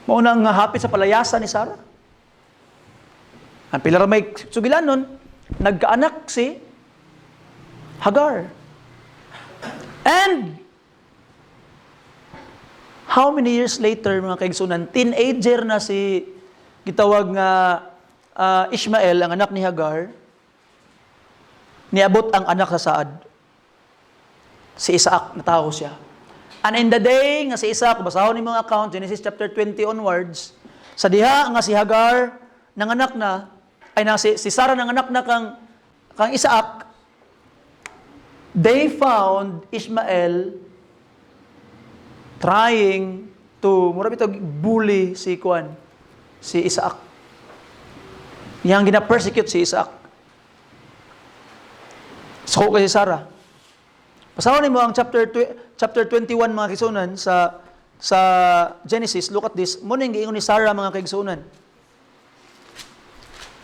S2: Mauna nga hapit sa palayasan ni Sarah. Ang pilar may sugilan nun, nagkaanak si Hagar. And how many years later, mga kaigsunan, teenager na si gitawag nga Ishmael, ang anak ni Hagar, niabot ang anak sa saad. Si Isaac, natao siya. And in the day nga si Isaac, basahon ni mga account, Genesis chapter 20 onwards, sa diha nga si Hagar nanganak na, si Sarah nanganak na kang Isaac, they found Ishmael trying to, mura bitaw bully si Isaac. Yang gina-persecute si Isaac. So kasi Sarah. Pasahon mo ang chapter 21 mga kaigsunan sa Genesis. Look at this. Muna yung giingon ni Sarah mga kaigsunan.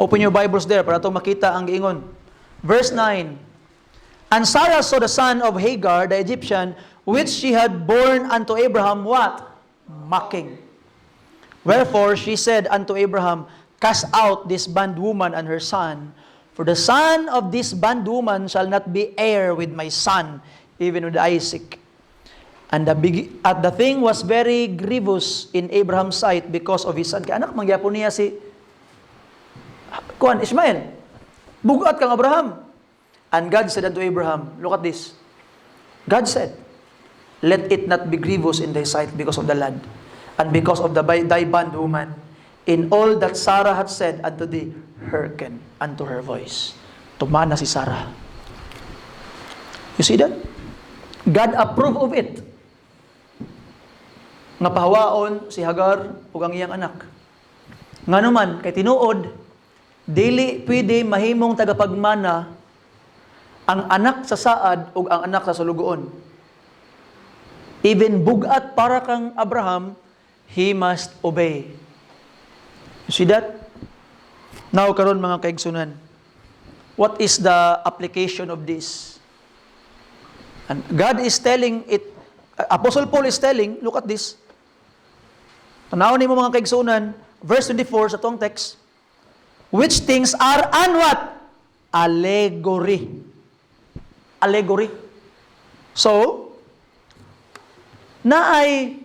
S2: Open your Bibles there para itong makita ang giingon. Verse 9. And Sarah saw the son of Hagar, the Egyptian, which she had born unto Abraham, what? Mocking. Wherefore she said unto Abraham, cast out this bondwoman and her son, for the son of this bondwoman shall not be heir with my son, even with Isaac. And the thing was very grievous in Abraham's sight because of his son. Kaya anak, mangyapon niya si Ishmael. Bugat kang Abraham. And God said unto Abraham, look at this. God said, let it not be grievous in thy sight because of the lad, and because of thy bondwoman. In all that Sarah hath said unto thee, hearken unto her voice. Tumana si Sarah. You see that? God approved of it. Nga pahawaon si Hagar ug ang iyang anak. Nga naman, kay tinuod, dili pwede mahimong tagapagmana ang anak sa saad ug ang anak sa sulugoon. Even bugat para kang Abraham, he must obey. You see that? Now karon mga kaigsunan, what is the application of this? And God is telling it, Apostle Paul is telling, look at this. Tanawon nimo mga kaigsunan, verse 24 sa tong text, which things are an what? Allegory. Allegory. So, naay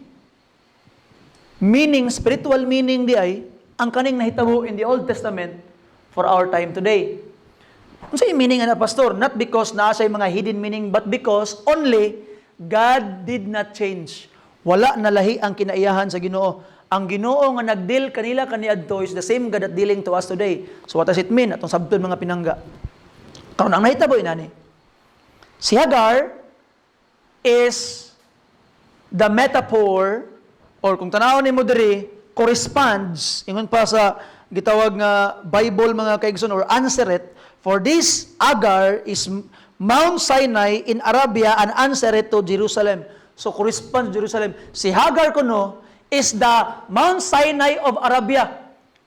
S2: meaning, spiritual meaning di ay, ang kaning nahitabo in the Old Testament for our time today. Ano sa meaning na pastor? Not because naasay mga hidden meaning, but because only God did not change. Wala nalahi ang kinaiyahan sa Ginoo. Ang Ginoo nga nagdeal kanila kaniadto is the same God that dealing to us today. So what does it mean? Atong sabton mga pinangga. Karon ang nahitabo inani. Si Hagar is the metaphor, or kung tanawon nimo diri, corresponds ingon pa sa gitawag nga Bible mga kaigsoon or Anseret, for this Hagar is Mount Sinai in Arabia and Anseret to Jerusalem. So corresponds to Jerusalem. Si Hagar kuno is the Mount Sinai of Arabia.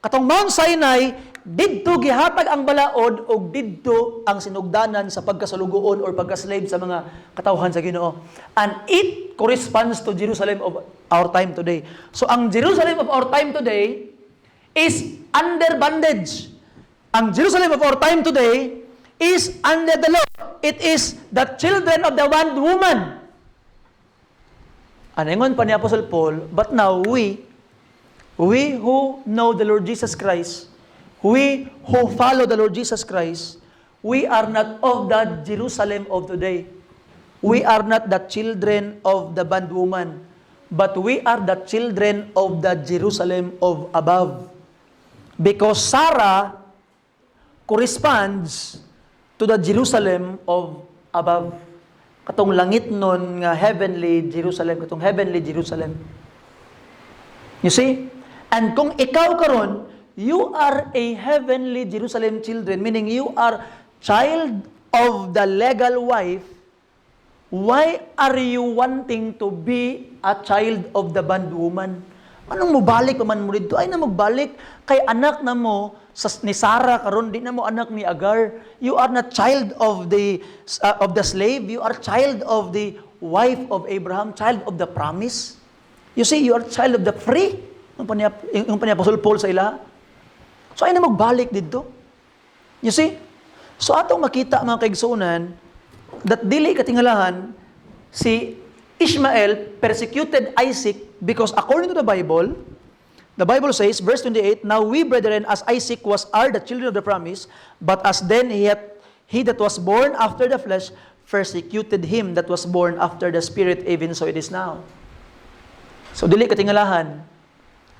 S2: Katong Mount Sinai, didto gihatag ang balaod o didto ang sinugdanan sa pagkasalugoon or pagkaslave sa mga katawhan sa Ginoo. And it corresponds to Jerusalem of our time today. So ang Jerusalem of our time today is under bondage. Ang Jerusalem of our time today is under the law. It is the children of the bondwoman. Anengon pa ni Apostle Paul, but now we who know the Lord Jesus Christ, we who follow the Lord Jesus Christ, we are not of the Jerusalem of today. We are not the children of the bondwoman, but we are the children of the Jerusalem of above. Because Sarah corresponds to the Jerusalem of above. Katong langit nun nga heavenly Jerusalem, katong heavenly Jerusalem. You see? And kung ikaw karon, you are a heavenly Jerusalem children, meaning you are child of the legal wife, why are you wanting to be a child of the bondwoman? Anong mubalik pa man mo dito? Ay na magbalik kay anak na mo ni Sarah karon, di na mo anak ni Agar. You are not child of the slave, you are child of the wife of Abraham, child of the promise. You see, you are child of the free. Yung pa ni Apostle Paul sa ila. So ay na magbalik dito. You see? So atong makita mga kaigsuonan that dili katingalahan si Ishmael persecuted Isaac because according to the Bible says, verse 28, now we brethren, as Isaac are the children of the promise, but as then he that was born after the flesh, persecuted him that was born after the Spirit, even so it is now. So dili katingalahan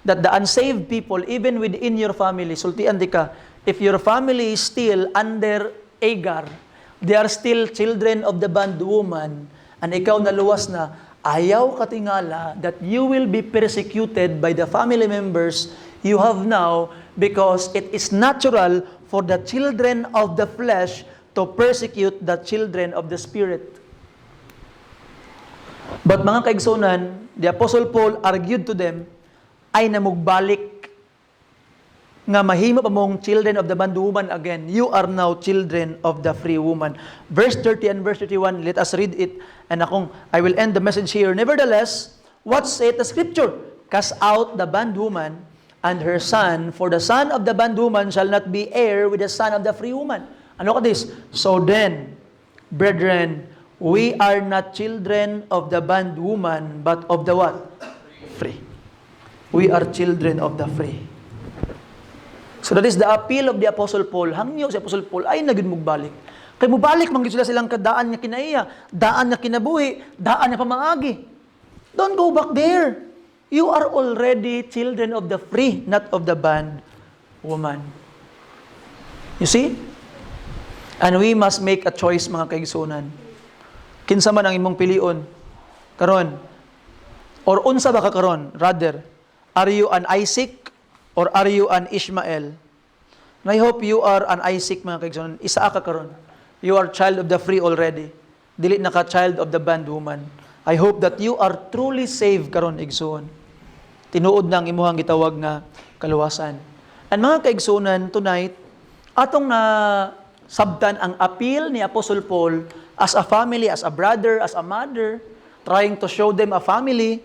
S2: that the unsaved people, even within your family, sultian di ka, if your family is still under Agar, they are still children of the bondwoman, and ikaw naluwas na, ayaw katingala that you will be persecuted by the family members you have now, because it is natural for the children of the flesh to persecute the children of the Spirit. But mga kaigsunan, the Apostle Paul argued to them, ay namugbalik nga mahimo pa mong children of the bondwoman again. You are now children of the free woman. Verse 30 and verse 31, let us read it. And I will end the message here. Nevertheless, what saith the scripture? Cast out the bondwoman and her son, for the son of the bondwoman shall not be heir with the son of the free woman. Ano ka this? So then, brethren, we are not children of the bondwoman, but of the what? Free. We are children of the free. So that is the appeal of the Apostle Paul. Hangyo si Apostle Paul ay naging mugbalik. Kay mubalik manggid sila silang kadaan niya kinaiya, daan niya kinabuhi, daan niya pamaagi. Don't go back there. You are already children of the free, not of the bondwoman. You see? And we must make a choice, mga kaigsunan. Kinsa man ang imong pilion karon? Or unsa ba ka karon? Rather, are you an Isaac or are you an Ishmael? And I hope you are an Isaac, mga kaigsunan. Isa ka karon. You are child of the free already. Dili na ka child of the bondwoman. I hope that you are truly saved karon, igsuon. Tinuod na ang imuhang gitawag nga kaluwasan. And mga kaigsunan, tonight, atong na sabtan ang appeal ni Apostle Paul as a family, as a brother, as a mother, trying to show them a family,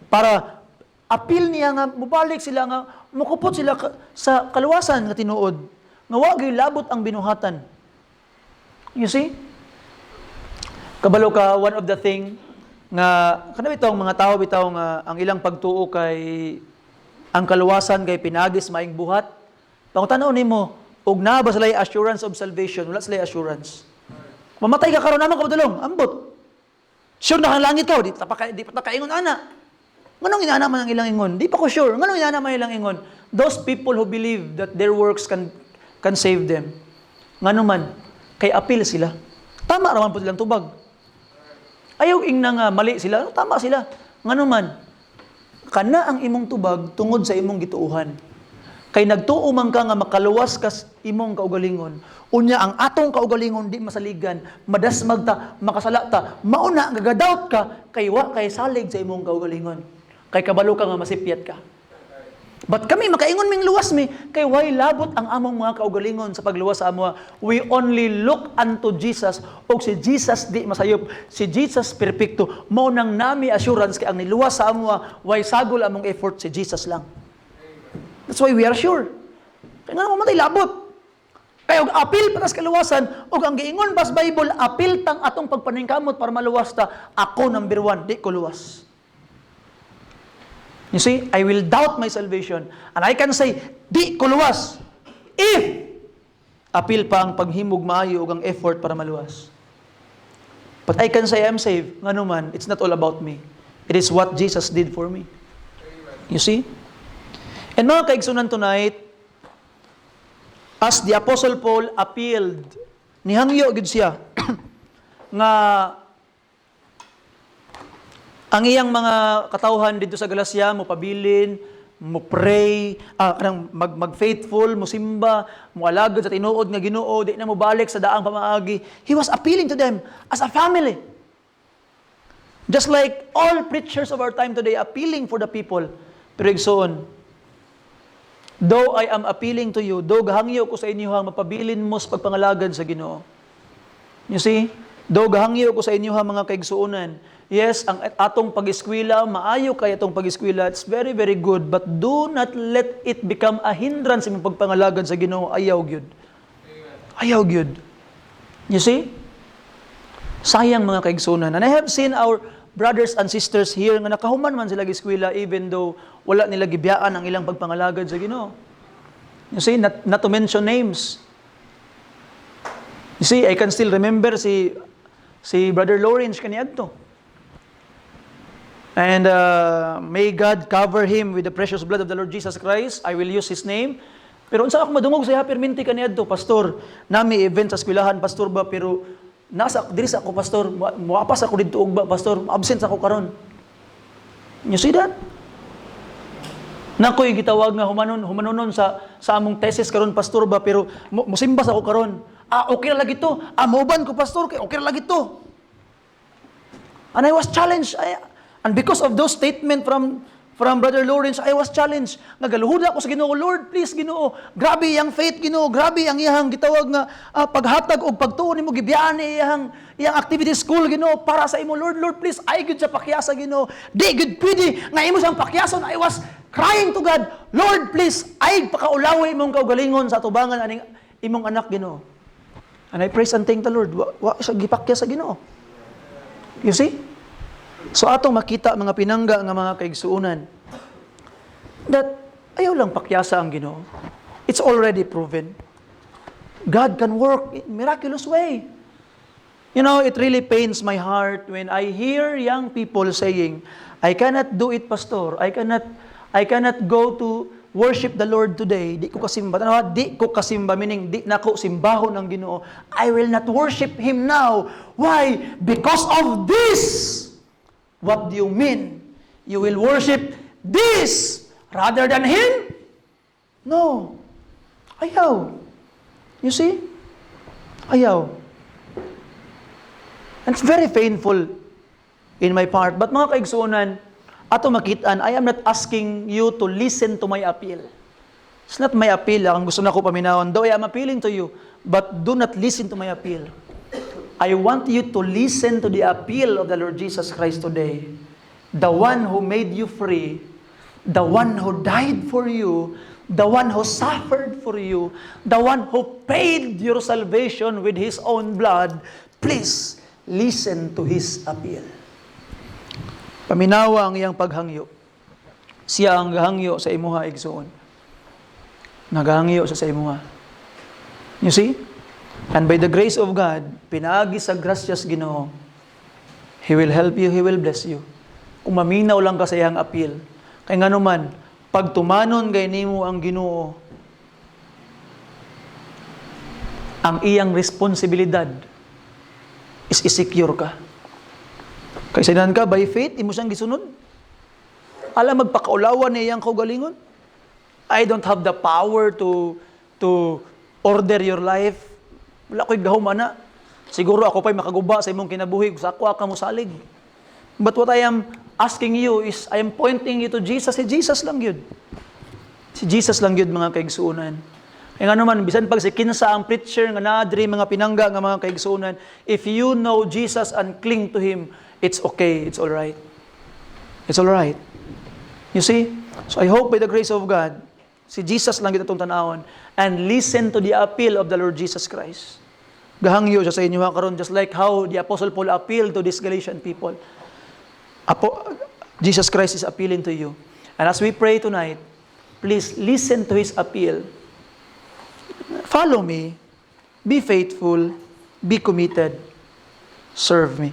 S2: para appeal niya nga, mubalik sila nga, mukupot sila sa kaluwasan nga tinuod, nga wag labot ang binuhatan. You see? Kabalo ka, one of the thing, nga, kanang itong mga tao bitaw nga, ang ilang pagtuo kay, ang kaluwasan kay pinagis maing buhat, pangutanaw nimo, ug na ba sila assurance of salvation? Wala sila assurance. Mamatay ka karon naman kabadulong, ambot. Sure na kang langit ka, di pa kaingon ana. Nganong inaana man ang ilang ingon? Di pa ko sure. Nganong inaana man ilang ingon? Those people who believe that their works can save them. Ngano man, kay appeal sila. Tama raman po silang tubag. Ayaw ingna nga mali sila, tama sila. Ngano man, kana ang imong tubag tungod sa imong gituuhan. Kay nagtuo man ka nga makaluwas kas imong kaugalingon. Unya ang atong kaugalingon di masaligan, madasmag ta, makasala ta, mauna gagadoubt ka kay wa kay salig sa imong kaugalingon. Kay kabalo ka nga masipyat ka. But kami makaingon ming luwas mi kay way labot ang among mga kaugalingon sa pagluwas sa amo. We only look unto Jesus, og si Jesus di masayop, si Jesus perpekto. Mao nang nami assurance kay ang niluwas sa amo way sagol among effort si Jesus lang. That's why we are sure. Kaya nga mamatay labot. Kaya apil para sa kaluwasan, o ang giingon pas Bible, apil tang atong pagpaningkamot para maluwas ta, ako number 1, di ko luwas. You see, I will doubt my salvation. And I can say, di ko luwas. If, apil pa ang paghimog maayo o ang effort para maluwas. But I can say I'm saved. Nga naman, it's not all about me. It is what Jesus did for me. You see? And mga kaigsunan tonight, as the Apostle Paul appealed, nihangyo gid siya, nga ang iyang mga katawhan dito sa Galacia, mo pabilin, mo pray, mag-faithful, mo simba, mo alagad sa tinuod nga Ginoo, di na mo balik sa daang pamaagi. He was appealing to them as a family. Just like all preachers of our time today appealing for the people. Pero igsoon, though I am appealing to you, though gahangyo ko sa inyo hang mapabilin mo sa pagpangalagad sa Ginoo. You see? Though gahangyo ko sa inyo hang mga kaigsuonan, yes, ang atong pag-eskwela, maayo kay atong pag-eskwela, it's very, very good, but do not let it become a hindrance sa imong pagpangalagad sa Ginoo. Ayaw gyud. Ayaw gyud. You see? Sayang mga kaigsuonan. And I have seen our brothers and sisters here nga nakahuman man sila giskwela even though wala nila gibiyaan ang ilang pagpangalagad sa Ginoo. You see, not to mention names. You see, I can still remember si si Brother Lawrence kaniadto. And may God cover him with the precious blood of the Lord Jesus Christ. I will use his name. Pero unsa ako madungog sa perminti kaniadto, pastor, nami event sa eskwelahan, pastor ba, pero nasa diri sa ako, pastor, muapas ako didto og ba, pastor, absent ako karon. You see that? Nakoy gitawag nga humanonon sa among thesis karon, pastor ba, pero musimbas ako karon. Okay ra lagi to. Mauban ko, pastor, okay ra lagi to. And I was challenged. And because of those statement from Brother Lawrence, I was challenged. Nagaluhod ako sa Ginoo, Lord, please Ginoo. Grabe yang faith Ginoo, grabe ang iyang gitawag nga paghatag og pagtuo nimo gibiyaan ni iyang activity school Ginoo para sa imo, Lord, please. Ay gud sa pakyasa Ginoo. Di gud pwede nga imo sang pakyason. I was crying to God, Lord, please. Ay pakaulawi imong kaugalingon sa atubangan aning imong anak Ginoo. And I praise and thank the Lord. Wa siya gipakya sa Ginoo. You see? So atong makita mga pinangga nga mga kaigsuunan that ayaw lang pakyasa ang Ginoo. It's already proven. God can work in miraculous way. You know, it really pains my heart when I hear young people saying, I cannot do it, pastor. I cannot go to worship the Lord today. Di ko kasimba. Di ko kasimba, meaning di na ko simbahon ang Ginoo. I will not worship Him now. Why? Because of this. What do you mean? You will worship this rather than Him? No. Ayaw. You see? Ayaw. And it's very painful in my part. But mga kaigsuunan, ato makitaan, I am not asking you to listen to my appeal. It's not my appeal. Ang gusto na ko paminawon. Though I am appealing to you, but do not listen to my appeal. I want you to listen to the appeal of the Lord Jesus Christ today. The one who made you free, the one who died for you, the one who suffered for you, the one who paid your salvation with His own blood. Please, listen to His appeal. Paminawa ang iyang paghangyo. Siya ang gahangyo sa imuha, igsuon. Nagahangyo sa imuha. You see? And by the grace of God, pinaagi sa grasyas Ginoo, He will help you, He will bless you. Kung maminaw lang ka sa iyang appeal. Kaya nga naman, pag tumanon kay nimo ang Ginoo, ang iyang responsibilidad is isecure ka. Kaya sinan ka, by faith, imo siyang gisunod. Alam, magpakaulawan niya iyang kaugalingon. I don't have the power to order your life. Wala ko'y gahuman na. Siguro ako pa'y makaguba sa imong kinabuhi. Sa ako ka mo salig. But what I am asking you is, I am pointing you to Jesus. Si Jesus lang yun. Si Jesus lang yun, mga kaigsuunan. E nga naman, bisan pag si kinsa ang preacher nga nadri, mga pinangga nga mga kaigsuunan, if you know Jesus and cling to Him, it's okay. It's all right. It's all right. You see? So I hope by the grace of God, si Jesus lang yun itong tanawon, and listen to the appeal of the Lord Jesus Christ. Gahangyo siya sa inyo karon, just like how the Apostle Paul appealed to these Galatian people. Jesus Christ is appealing to you. And as we pray tonight, please listen to His appeal. Follow me. Be faithful. Be committed. Serve me.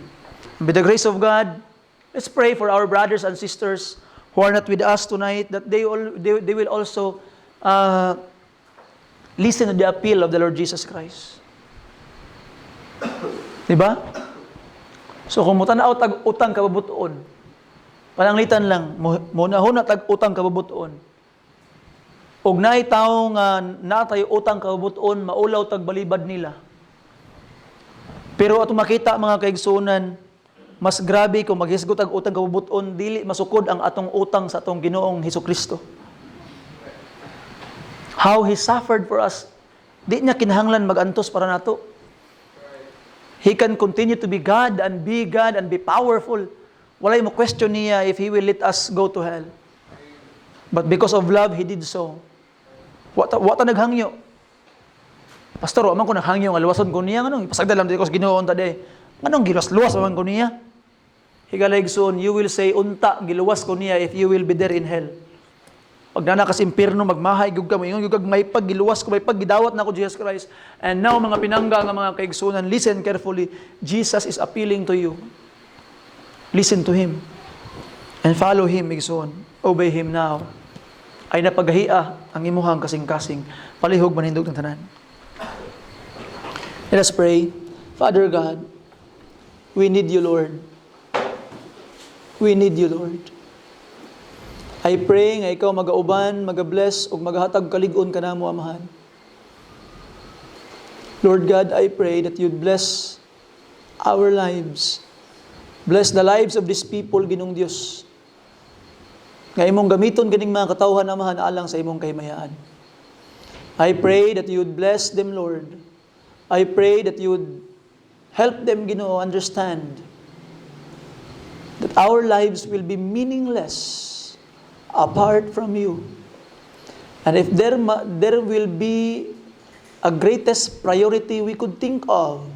S2: And by the grace of God, let's pray for our brothers and sisters who are not with us tonight, that they will also listen to the appeal of the Lord Jesus Christ. Diba? So kung mutanaw tag-utang kababuton, pananglitan lang, muna tag-utang kababuton. Og naay tawo nga natay utang kababuton, maulaw tagbalibad nila. Pero ato makita mga kaigsunan, mas grabe kung maghisgot ang utang kababuton, dili masukod ang atong utang sa atong Ginoong Hesukristo. How He suffered for us. Di niya kinahanglan magantos para nato. He can continue to be God and be powerful. Walay mo question niya if He will let us go to hell. But because of love, He did so. Wata naghangyo. Pastor, aman ko naghangyo nga luwason ko niya, anong ipasagdalam dito ko sa Ginoo unta day. Anong giluwas-luwas aman ko niya? Higalig soon, you will say, unta, giluwas ko niya if you will be there in hell. Pag nana ka sa impyerno, magmahay, gug ka, ingon gug may paggiluwas ko, may paggidawat na ko Jesus Christ. And now, mga pinangga nga mga kaigsunan, listen carefully. Jesus is appealing to you. Listen to Him. And follow Him, igsoon. Obey Him now. Ay napagahia ang imuhang kasing-kasing. Palihog manindog ng tanan. Let us pray. Father God, we need you, Lord. We need you, Lord. I pray nga ikaw magauban, magabless, ug magahatag kalig-on ka na mo, Amahan. Lord God, I pray that you'd bless our lives. Bless the lives of these people, Ginong Dios. Nga imong gamiton ganing mga katawhan, Amahan, alang sa imong kahimayaan. I pray that you'd bless them, Lord. I pray that you'd help them, Ginoo, understand that our lives will be meaningless apart from you. And if there will be a greatest priority we could think of,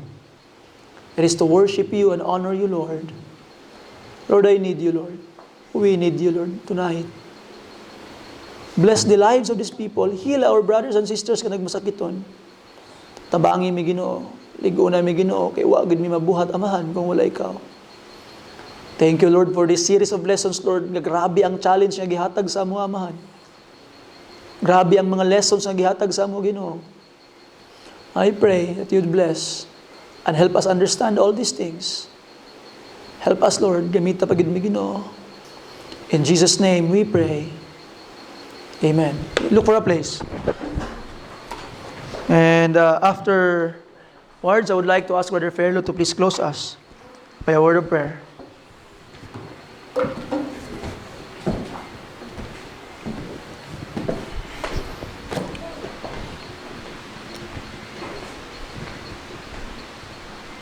S2: it is to worship you and honor you, Lord. Lord, I need you, Lord. We need you, Lord, tonight. Bless the lives of these people. Heal our brothers and sisters ka nagmasakiton. Tabangi mi Ginoo. Ligo na mi Ginoo. Kay wa gid mi mabuhat, Amahan, kung wala ikaw. Thank you, Lord, for this series of lessons, Lord. Grabe ang challenge nga gihatag sa amo, Amahan. Grabe ang mga lessons nga gihatag sa amo, Ginoo. I pray that you'd bless and help us understand all these things. Help us, Lord, gamita pagid mi Ginoo. In Jesus' name we pray. Amen. Look for a place. And afterwards, I would like to ask Brother Fairlo to please close us by a word of prayer.